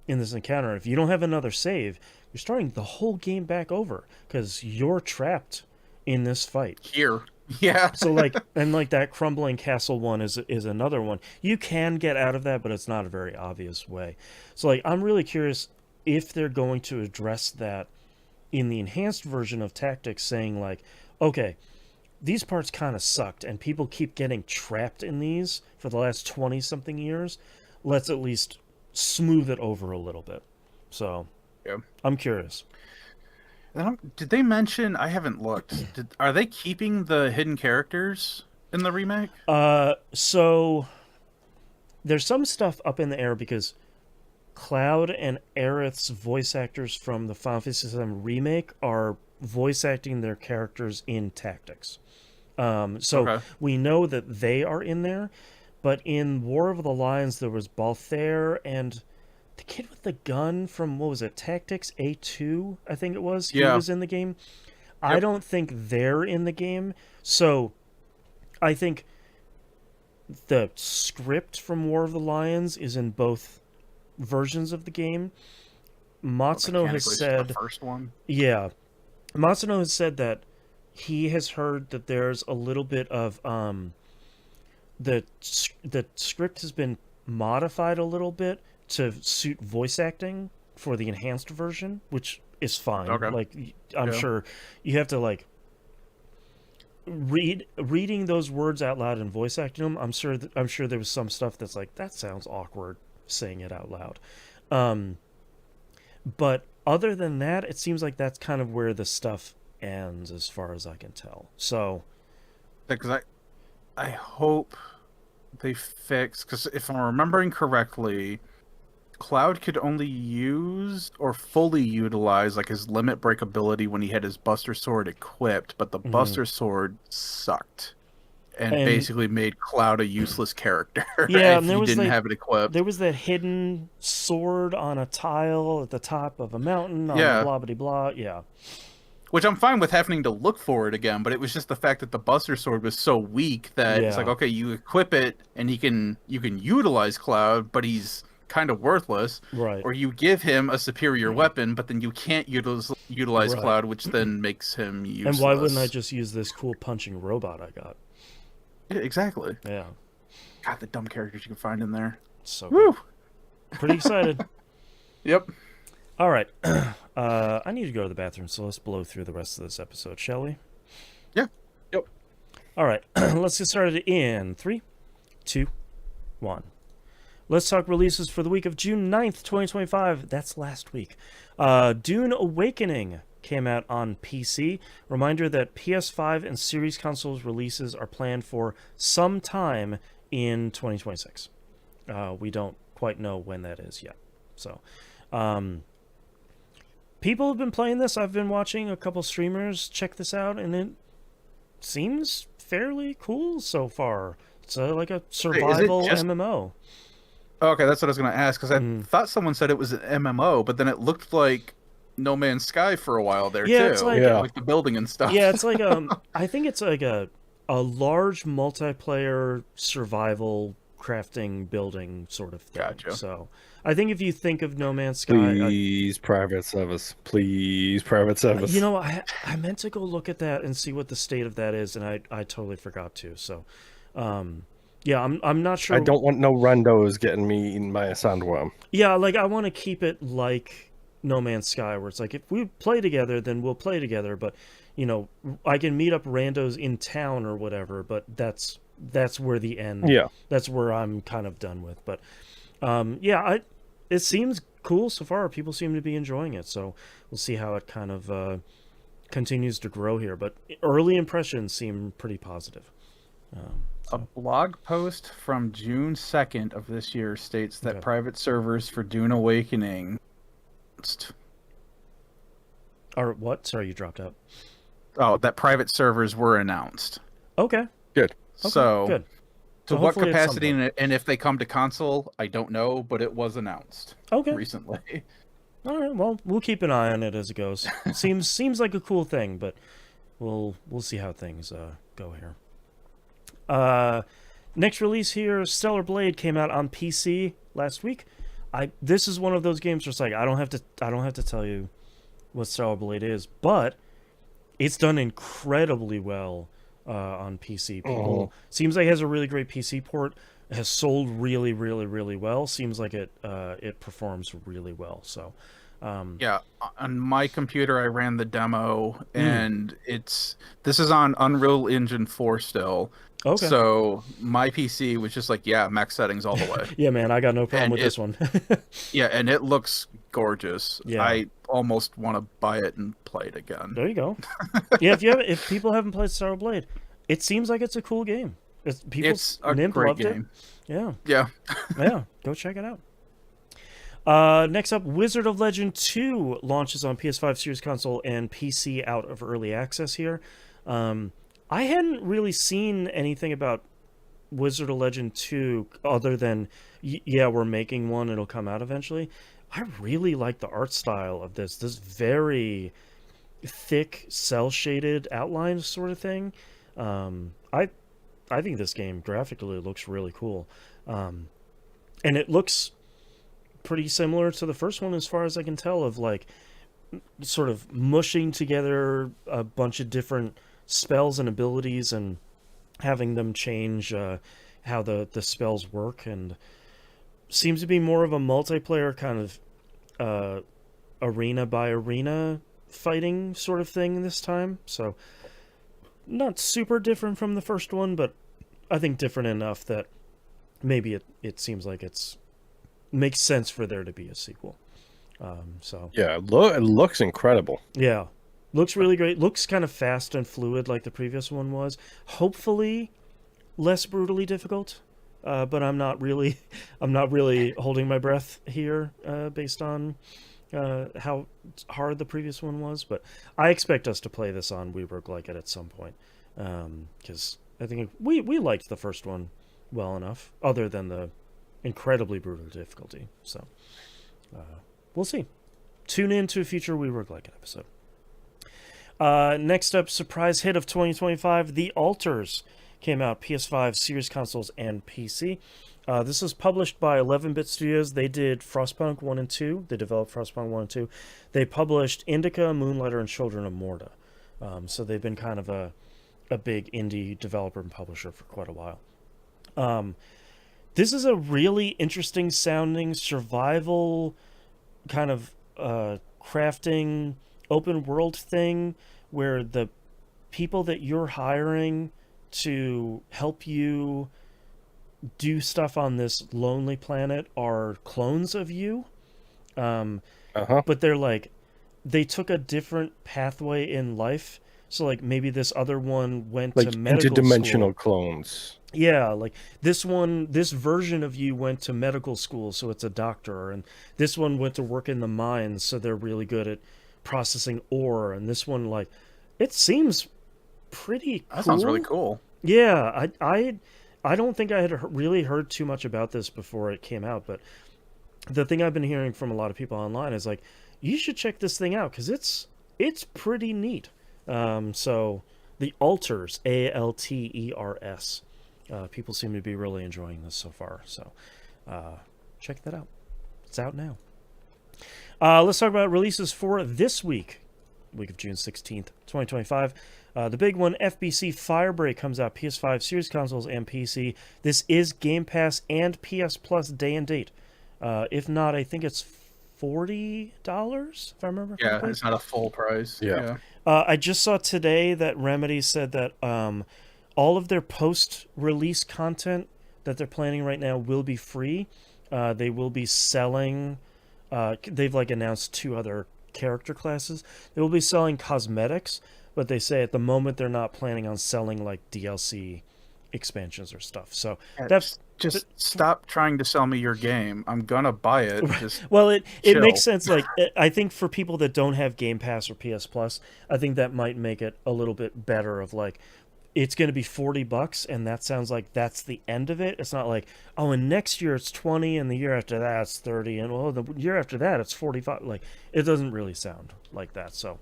in this encounter. If you don't have another save, you're starting the whole game back over because you're trapped in this fight. Here. Yeah. So like, and like that crumbling castle one is another one. You can get out of that, but it's not a very obvious way. So like, I'm really curious if they're going to address that in the enhanced version of Tactics, saying like, okay, these parts kind of sucked and people keep getting trapped in these for the last 20 something years. Let's at least smooth it over a little bit. So Yeah. I'm curious. Did they mention? I haven't looked. Are they keeping the hidden characters in the remake? So there's some stuff up in the air because Cloud and Aerith's voice actors from the Final Fantasy VII remake are voice acting their characters in Tactics. So we know that they are in there, but in War of the Lions there was Balthair and the kid with the gun from, what was it, Tactics A2, I think it was. He was in the game. I don't think they're in the game. So I think the script from War of the Lions is in both versions of the game. Matsuno has said the first one. Yeah. Matsuno has said that he has heard that there's a little bit of the script has been modified a little bit to suit voice acting for the enhanced version, which is fine. Okay. Like I'm sure you have to like reading those words out loud and voice acting them. I'm sure there was some stuff that's like, that sounds awkward saying it out loud. But other than that, it seems like that's kind of where the stuff ends as far as I can tell. So Because I hope they fix, because if I'm remembering correctly, Cloud could only use or fully utilize like his limit break ability when he had his Buster Sword equipped, but the Buster Sword sucked and basically made Cloud a useless character if he didn't have it equipped. There was that hidden sword on a tile at the top of a mountain on blah blah blah. Yeah. Which I'm fine with having to look for it again, but it was just the fact that the Buster Sword was so weak that it's like, okay, you equip it and you can utilize Cloud, but he's kind of worthless. Right. Or you give him a superior weapon, but then you can't utilize Cloud, which then makes him useless. And why wouldn't I just use this cool punching robot I got? Yeah, exactly. Yeah. God, the dumb characters you can find in there. So woo! Pretty excited. Yep. All right. I need to go to the bathroom, so let's blow through the rest of this episode, shall we? Yeah. Yep. All right. Let's get started in 3, 2, 1. Let's talk releases for the week of June 9th, 2025. That's last week. Dune Awakening came out on PC. Reminder that PS5 and Series consoles releases are planned for some time in 2026. We don't quite know when that is yet. So, people have been playing this. I've been watching a couple streamers check this out, and it seems fairly cool so far. It's like a survival MMO. Okay, that's what I was going to ask, because I thought someone said it was an MMO, but then it looked like No Man's Sky for a while there, too. It's like, like the building and stuff. Yeah, it's like, I think it's like a large multiplayer survival crafting building sort of thing. Gotcha. So I think if you think of No Man's Sky... Please, private service. Please, private service. You know, I meant to go look at that and see what the state of that is, and I totally forgot to. So, yeah, I'm not sure. I don't want no randos getting me eaten by a sandworm. Yeah, like, I want to keep it like No Man's Sky, where it's like, if we play together, then we'll play together, but, you know, I can meet up randos in town or whatever, but that's where the end... Yeah. That's where I'm kind of done with. But, yeah, it seems cool so far. People seem to be enjoying it, so we'll see how it kind of continues to grow here. But early impressions seem pretty positive. A blog post from June 2nd of this year states that private servers for Dune Awakening... Or what? Sorry, you dropped out. Oh, that private servers were announced. Okay. Good. Okay. So, Good. to So what hopefully at some capacity point. and if they come to console, I don't know, but it was announced Okay. recently. All right. Well, we'll keep an eye on it as it goes. Seems like a cool thing, but we'll see how things go here. Next release here, Stellar Blade came out on PC last week. This is one of those games where it's like I don't have to tell you what Stellar Blade is, but it's done incredibly well on PC. People seems like it has a really great PC port. It has sold really, really, really well. Seems like it performs really well. So Yeah, on my computer I ran the demo, and this is on Unreal Engine 4 still. Okay. So my PC was just like, yeah, max settings all the way. Yeah, man, I got no problem And with this one. Yeah, and it looks gorgeous. Yeah. I almost want to buy it and play it again. There you go. Yeah, if people haven't played Stellar Blade, it seems like it's a cool game. It's a Nimp great loved game. it. Yeah. Yeah. Yeah, go check it out. Next up, Wizard of Legend 2 launches on PS5, Series Console, and PC out of early access here. I hadn't really seen anything about Wizard of Legend 2 other than, yeah, we're making one, it'll come out eventually. I really like the art style of this very thick, cel-shaded outline sort of thing. I think this game graphically looks really cool. And it looks pretty similar to the first one as far as I can tell, of like sort of mushing together a bunch of different spells and abilities and having them change how the spells work, and seems to be more of a multiplayer kind of arena by arena fighting sort of thing this time. So not super different from the first one, but I think different enough that maybe it seems like it's makes sense for there to be a sequel. So yeah, it looks incredible. Yeah, looks really great. Looks kind of fast and fluid like the previous one was. Hopefully less brutally difficult, but I'm not really holding my breath here based on how hard the previous one was. But I expect us to play this on We Work Like It at some point, because I think we liked the first one well enough, other than the incredibly brutal difficulty. So we'll see. Tune in to a future We Work Like It episode. Next up, surprise hit of 2025, The Alters came out PS5, Series Consoles, and PC. This is published by 11-Bit Studios. They did Frostpunk 1 and 2. They developed Frostpunk 1 and 2. They published Indica, Moonlighter, and Children of Morta. So they've been kind of a big indie developer and publisher for quite a while. This is a really interesting sounding survival kind of crafting open world thing where the people that you're hiring to help you do stuff on this lonely planet are clones of you. But they're like, they took a different pathway in life. So like maybe this other one went like to medical interdimensional school. clones. Yeah, like this version of you went to medical school, so it's a doctor, and this one went to work in the mines, so they're really good at processing ore, and this one, like, it seems pretty cool. That sounds really cool. Yeah, I don't think I had really heard too much about this before it came out, but the thing I've been hearing from a lot of people online is like, you should check this thing out because it's pretty neat. So The Alters, Alters. People seem to be really enjoying this so far, so check that out. It's out now. Let's talk about releases for this week of June 16th, 2025. The big one, FBC Firebreak, comes out PS5, Series Consoles, and PC. This is Game Pass and PS Plus day and date. If not, I think it's $40, if I remember correctly. Yeah, it's not a full price. Yeah. I just saw today that Remedy said that all of their post-release content that they're planning right now will be free. They will be selling... they've like announced 2 other character classes. They will be selling cosmetics, but they say at the moment they're not planning on selling like DLC expansions or stuff. So Yeah, that's Just stop trying to sell me your game. I'm gonna buy it. Just well, it chill. makes sense. Like, I think for people that don't have Game Pass or PS Plus, I think that might make it a little bit better. Of like, it's going to be $40, and that sounds like that's the end of it. It's not like, oh, and next year it's 20, and the year after that it's 30, and well, the year after that it's 45. Like, it doesn't really sound like that. So,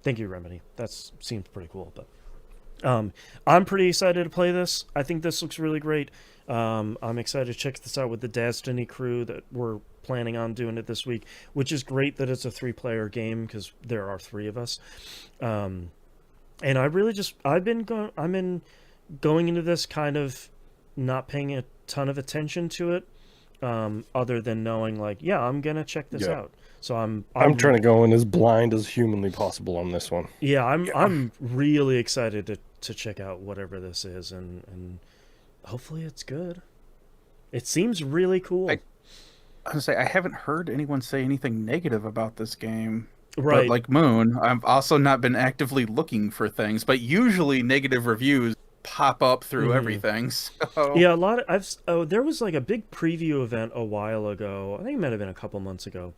thank you, Remedy. That seems pretty cool. But I'm pretty excited to play this. I think this looks really great. I'm excited to check this out with the Destiny crew that we're planning on doing it this week, which is great that it's a 3-player game because there are 3 of us. And I really I've been going into this kind of not paying a ton of attention to it, other than knowing like, yeah, I'm gonna check this out. So I'm trying to go in as blind as humanly possible on this one. Yeah, I'm really excited to check out whatever this is, and hopefully it's good. It seems really cool. I was gonna say, I haven't heard anyone say anything negative about this game. Right. But like Moon, I've also not been actively looking for things, but usually negative reviews pop up through everything. So yeah, a lot of there was like a big preview event a while ago. I think it might have been a couple months ago.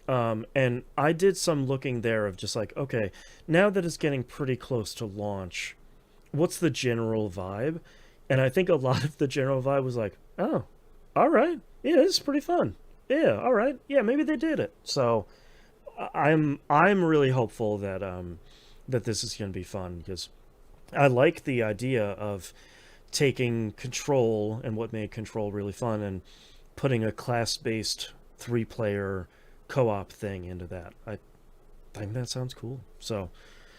And I did some looking there of just like, okay, now that it's getting pretty close to launch, what's the general vibe? And I think a lot of the general vibe was like, oh, all right, yeah, this is pretty fun. Yeah, all right, yeah, maybe they did it. So I'm really hopeful that that this is going to be fun, because I like the idea of taking Control and what made Control really fun and putting a class-based 3-player co-op thing into that. I think that sounds cool. So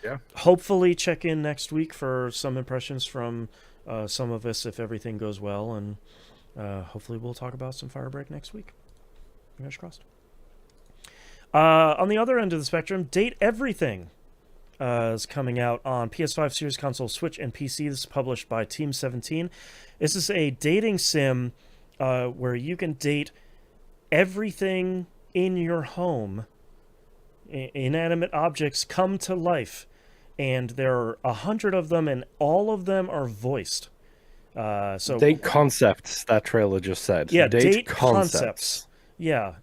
yeah, hopefully check in next week for some impressions from some of us if everything goes well, and hopefully we'll talk about some Firebreak next week. Fingers crossed. On the other end of the spectrum, Date Everything is coming out on PS5, Series Console, Switch, and PC. This is published by Team 17. This is a dating sim where you can date everything in your home. Inanimate objects come to life, and there are 100 of them, and all of them are voiced. So date concepts, that trailer just said. Yeah, date concepts. Yeah,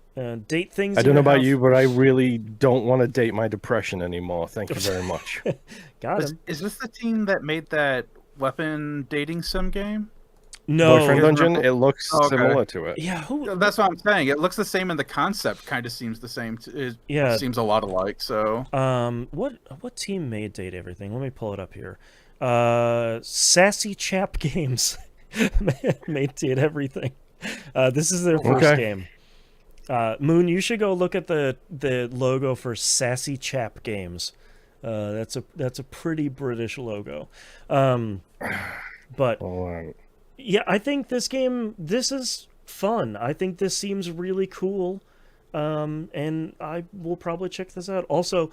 date things. I don't know about you, but I really don't want to date my depression anymore. Thank you very much. Got him. Is this the team that made that weapon dating sim game? No, Boyfriend Dungeon. It looks similar to it. Yeah, that's what I'm saying. It looks the same, and the concept kind of seems the same. It seems a lot alike. So, what team made Date Everything? Let me pull it up here. Sassy Chap Games made Date Everything. This is their first game. Moon, you should go look at the logo for Sassy Chap Games. That's a pretty British logo. But yeah, I think this is fun. I think this seems really cool. And I will probably check this out. Also,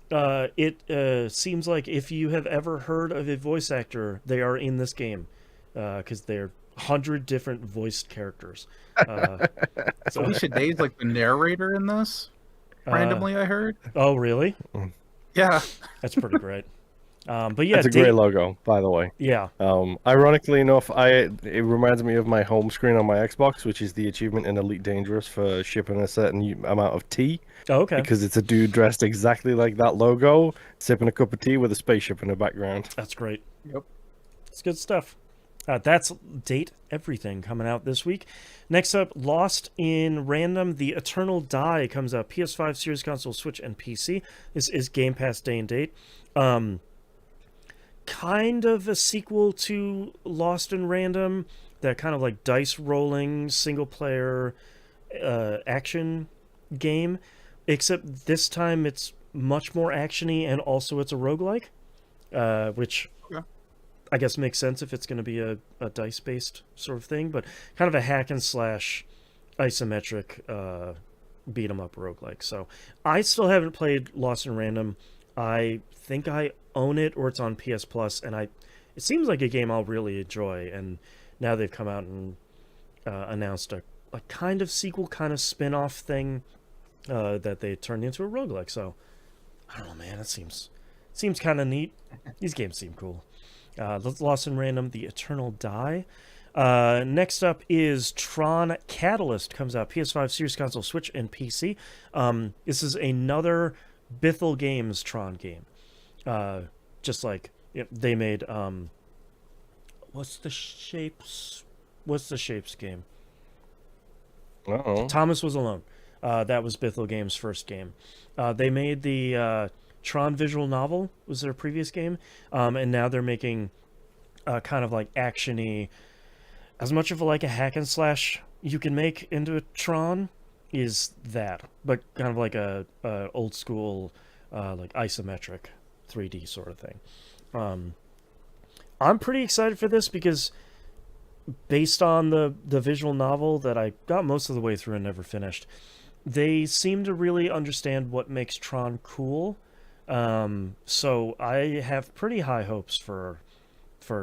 it seems like if you have ever heard of a voice actor, they are in this game, because they're 100 different voiced characters. So Alicia Day's like the narrator in this. Randomly, I heard. Oh, really? Yeah, that's pretty great. But yeah, it's a great logo, by the way. Yeah. Ironically enough, it reminds me of my home screen on my Xbox, which is the achievement in Elite Dangerous for shipping a certain amount of tea. Oh, okay. Because it's a dude dressed exactly like that logo, sipping a cup of tea with a spaceship in the background. That's great. Yep. It's good stuff. That's Date Everything coming out this week. Next up, Lost in Random. The Eternal Die comes out PS5, Series Console, Switch, and PC. This is Game Pass Day and Date. Kind of a sequel to Lost in Random, that kind of like dice rolling single player action game, except this time it's much more actiony, and also it's a roguelike, which I guess makes sense if it's going to be a dice based sort of thing, but kind of a hack and slash isometric beat 'em up roguelike. So I still haven't played Lost in Random. I think I own it, or it's on PS Plus, and it seems like a game I'll really enjoy. And now they've come out and announced a kind of sequel, kind of spin-off thing that they turned into a roguelike. So I don't know, man. It seems kind of neat. These games seem cool. Lost in Random, The Eternal Die. Next up is Tron Catalyst. Comes out PS5, Series Console, Switch, and PC. This is another Bithell Games Tron game. Just like they made what's the shapes game? Uh-oh. Thomas Was Alone. That was Bithell Games' first game. They made the Tron visual novel, was their previous game, and now they're making kind of like action-y, as much of like a hack and slash you can make into a Tron is that, but kind of like a old school like isometric 3D sort of thing. I'm pretty excited for this because based on the visual novel that I got most of the way through and never finished, they seem to really understand what makes Tron cool. So I have pretty high hopes for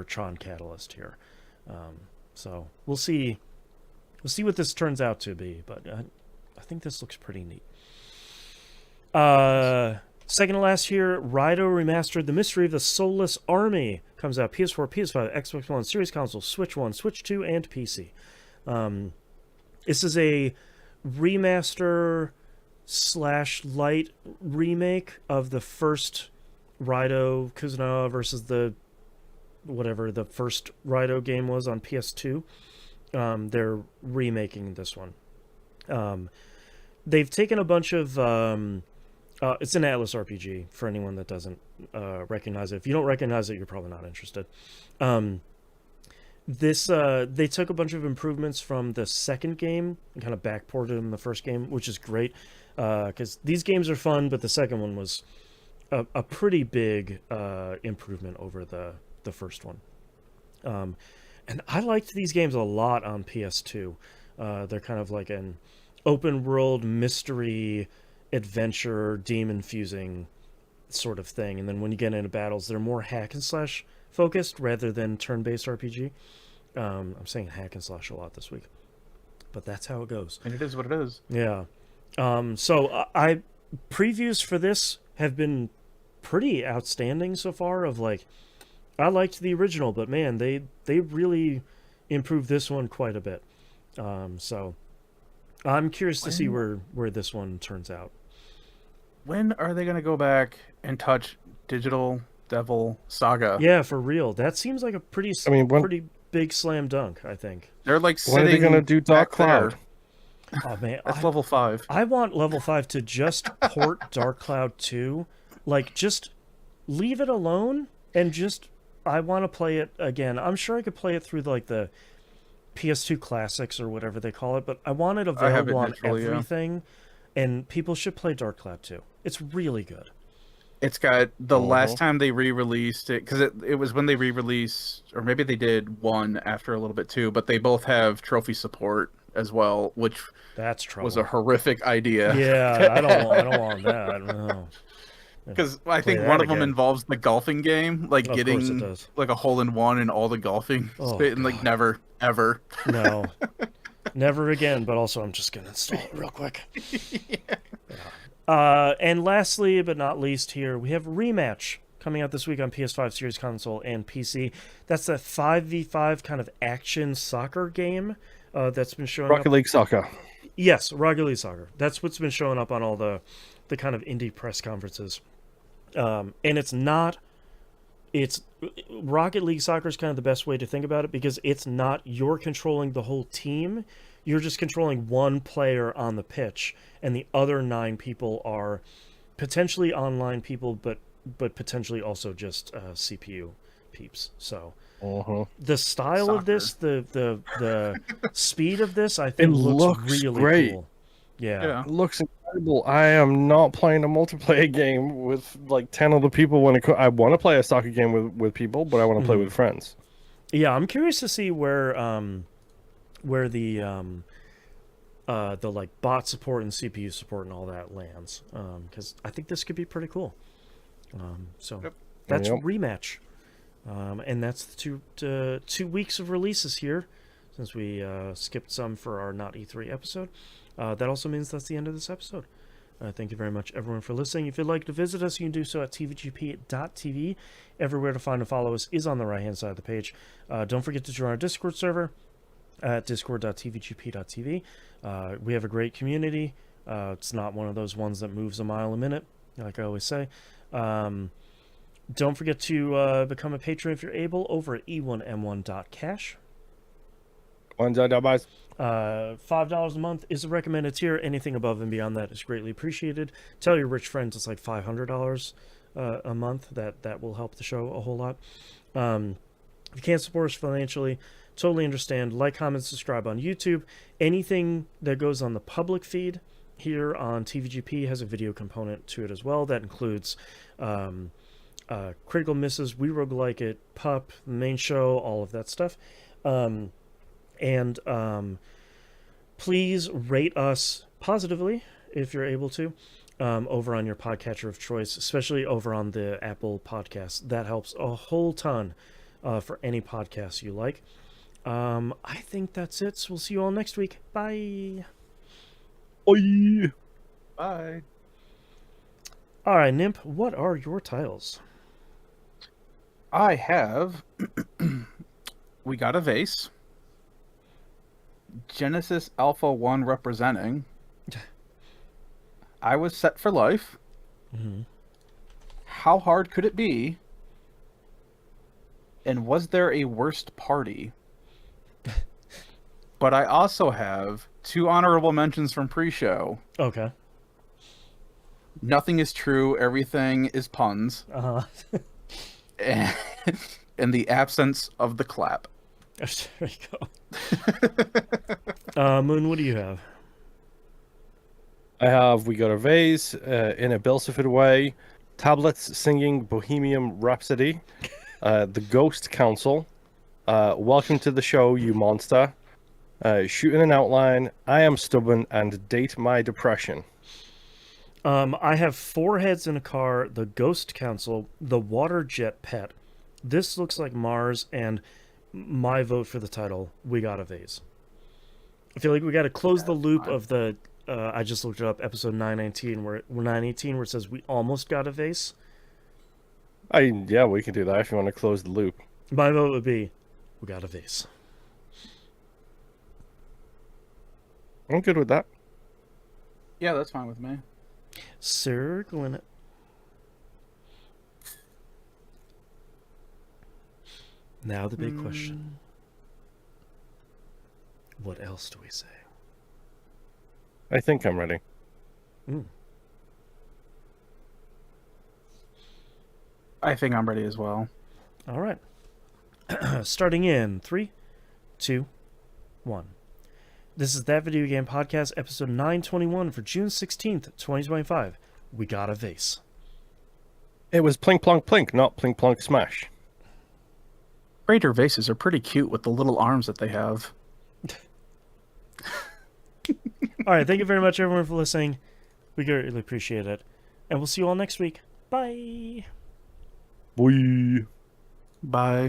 Tron Catalyst here. So we'll see what this turns out to be, but I think this looks pretty neat. Second to last here, Raito Remastered: The Mystery of the Soulless Army comes out PS4, PS5, Xbox One, Series Console, Switch 1, Switch 2, and PC. This is a remaster / light remake of the first Raito Kuzunoha versus the whatever the first Raito game was on PS2. They're remaking this one. They've taken a bunch of it's an Atlas RPG for anyone that doesn't recognize it. If you don't recognize it, you're probably not interested. They took a bunch of improvements from the second game and kind of backported them in the first game, which is great because these games are fun, but the second one was a pretty big improvement over the first one. And I liked these games a lot on PS2. They're kind of like an open world mystery adventure demon fusing sort of thing, and then when you get into battles, they're more hack and slash focused rather than turn-based RPG. I'm saying hack and slash a lot this week, but that's how it goes. And it is what it is. Yeah. So previews for this have been pretty outstanding so far. Of like, I liked the original, but man, they really improved this one quite a bit. So I'm curious to see where this one turns out. When are they going to go back and touch Digital Devil Saga? Yeah, for real. That seems like a pretty big slam dunk, I think. They're like when are they going to do Dark Cloud? Oh man, that's level 5. I want level 5 to just port Dark Cloud 2. Like, just leave it alone and just I want to play it again. I'm sure I could play it through like the PS2 Classics or whatever they call it, but I want it available on everything. Yeah. And people should play Dark Cloud 2. It's really good. It's got the last time they re-released it, because it was when they re-released, or maybe they did one after a little bit too, but they both have trophy support as well, which was a horrific idea. Yeah, I don't want that. No. Because I think one of them involves the golfing game, like getting like a hole-in-one in all the golfing spit, and like never, ever. No. Never again, but also I'm just going to install it real quick. Yeah. And lastly, but not least here, we have Rematch coming out this week on PS5, Series Console, and PC. That's a 5v5 kind of action soccer game that's been showing up. Rocket League Soccer. Yes, Rocket League Soccer. That's what's been showing up on all the kind of indie press conferences. And it's Rocket League Soccer is kind of the best way to think about it because it's not you're controlling the whole team. You're just controlling one player on the pitch, and the other 9 people are potentially online people, but potentially also just CPU peeps. So the style of this, the speed of this, I think looks really great. Cool. Yeah. It looks incredible. I am not playing a multiplayer game with like 10 other people when I want to play a soccer game with people, but I want to play with friends. Yeah, I'm curious to see where the like bot support and CPU support and all that lands, because I think this could be pretty cool. That's Rematch, and that's the 2 weeks of releases here, since we skipped some for our Not E3 episode. That also means that's the end of this episode. Thank you very much, everyone, for listening. If you'd like to visit us, you can do so at tvgp.tv. Everywhere to find and follow us is on the right-hand side of the page. Don't forget to join our Discord server at discord.tvgp.tv. We have a great community. It's not one of those ones that moves a mile a minute, like I always say. Don't forget to become a patron if you're able over at e1m1.cash. $5 a month is a recommended tier. Anything above and beyond that is greatly appreciated. Tell your rich friends it's like $500 a month. That will help the show a whole lot. If you can't support us financially, totally understand. Like, comment, subscribe on YouTube. Anything that goes on the public feed here on TVGP has a video component to it as well. That includes Critical Misses, We Roguelike It, Pup, the main show, all of that stuff. And please rate us positively if you're able to over on your podcatcher of choice, especially over on the Apple Podcasts. That helps a whole ton for any podcast you like. I think that's it. So we'll see you all next week. Bye. Bye. Bye. All right, Nimp, what are your titles? I have We Got a Vase, Genesis Alpha 1 representing, I Was Set for Life, How Hard Could It Be, and Was There a Worst Party? But I also have 2 honorable mentions from pre-show. Okay. Nothing is True, Everything is Puns, and The Absence of the Clap. There you go. Moon, what do you have? I have We Got a Vase, In a Bilsifid Way, Tablets Singing Bohemian Rhapsody, The Ghost Council, Welcome to the Show, You Monster, Shooting an Outline, I Am Stubborn, and Date My Depression. I have 4 Heads in a Car, The Ghost Council, The Water Jet Pet. This looks like Mars, and my vote for the title, We Got a Vase. I feel like we got to close the loop of the, I just looked it up, episode 918, where 918, where it says we almost got a vase. Yeah, we can do that if you want to close the loop. My vote would be, we got a vase. I'm good with that. Yeah, that's fine with me. Circling it. Now the big question. What else do we say? I think I'm ready. I think I'm ready as well. All right. Starting in 3, 2, 1. This is That Video Game Podcast, episode 921 for June 16th, 2025. We got a vase. It was Plink Plonk Plink, not Plink Plonk Smash. Raider vases are pretty cute with the little arms that they have. All right. Thank you very much, everyone, for listening. We greatly appreciate it. And we'll see you all next week. Bye. Bye. Bye.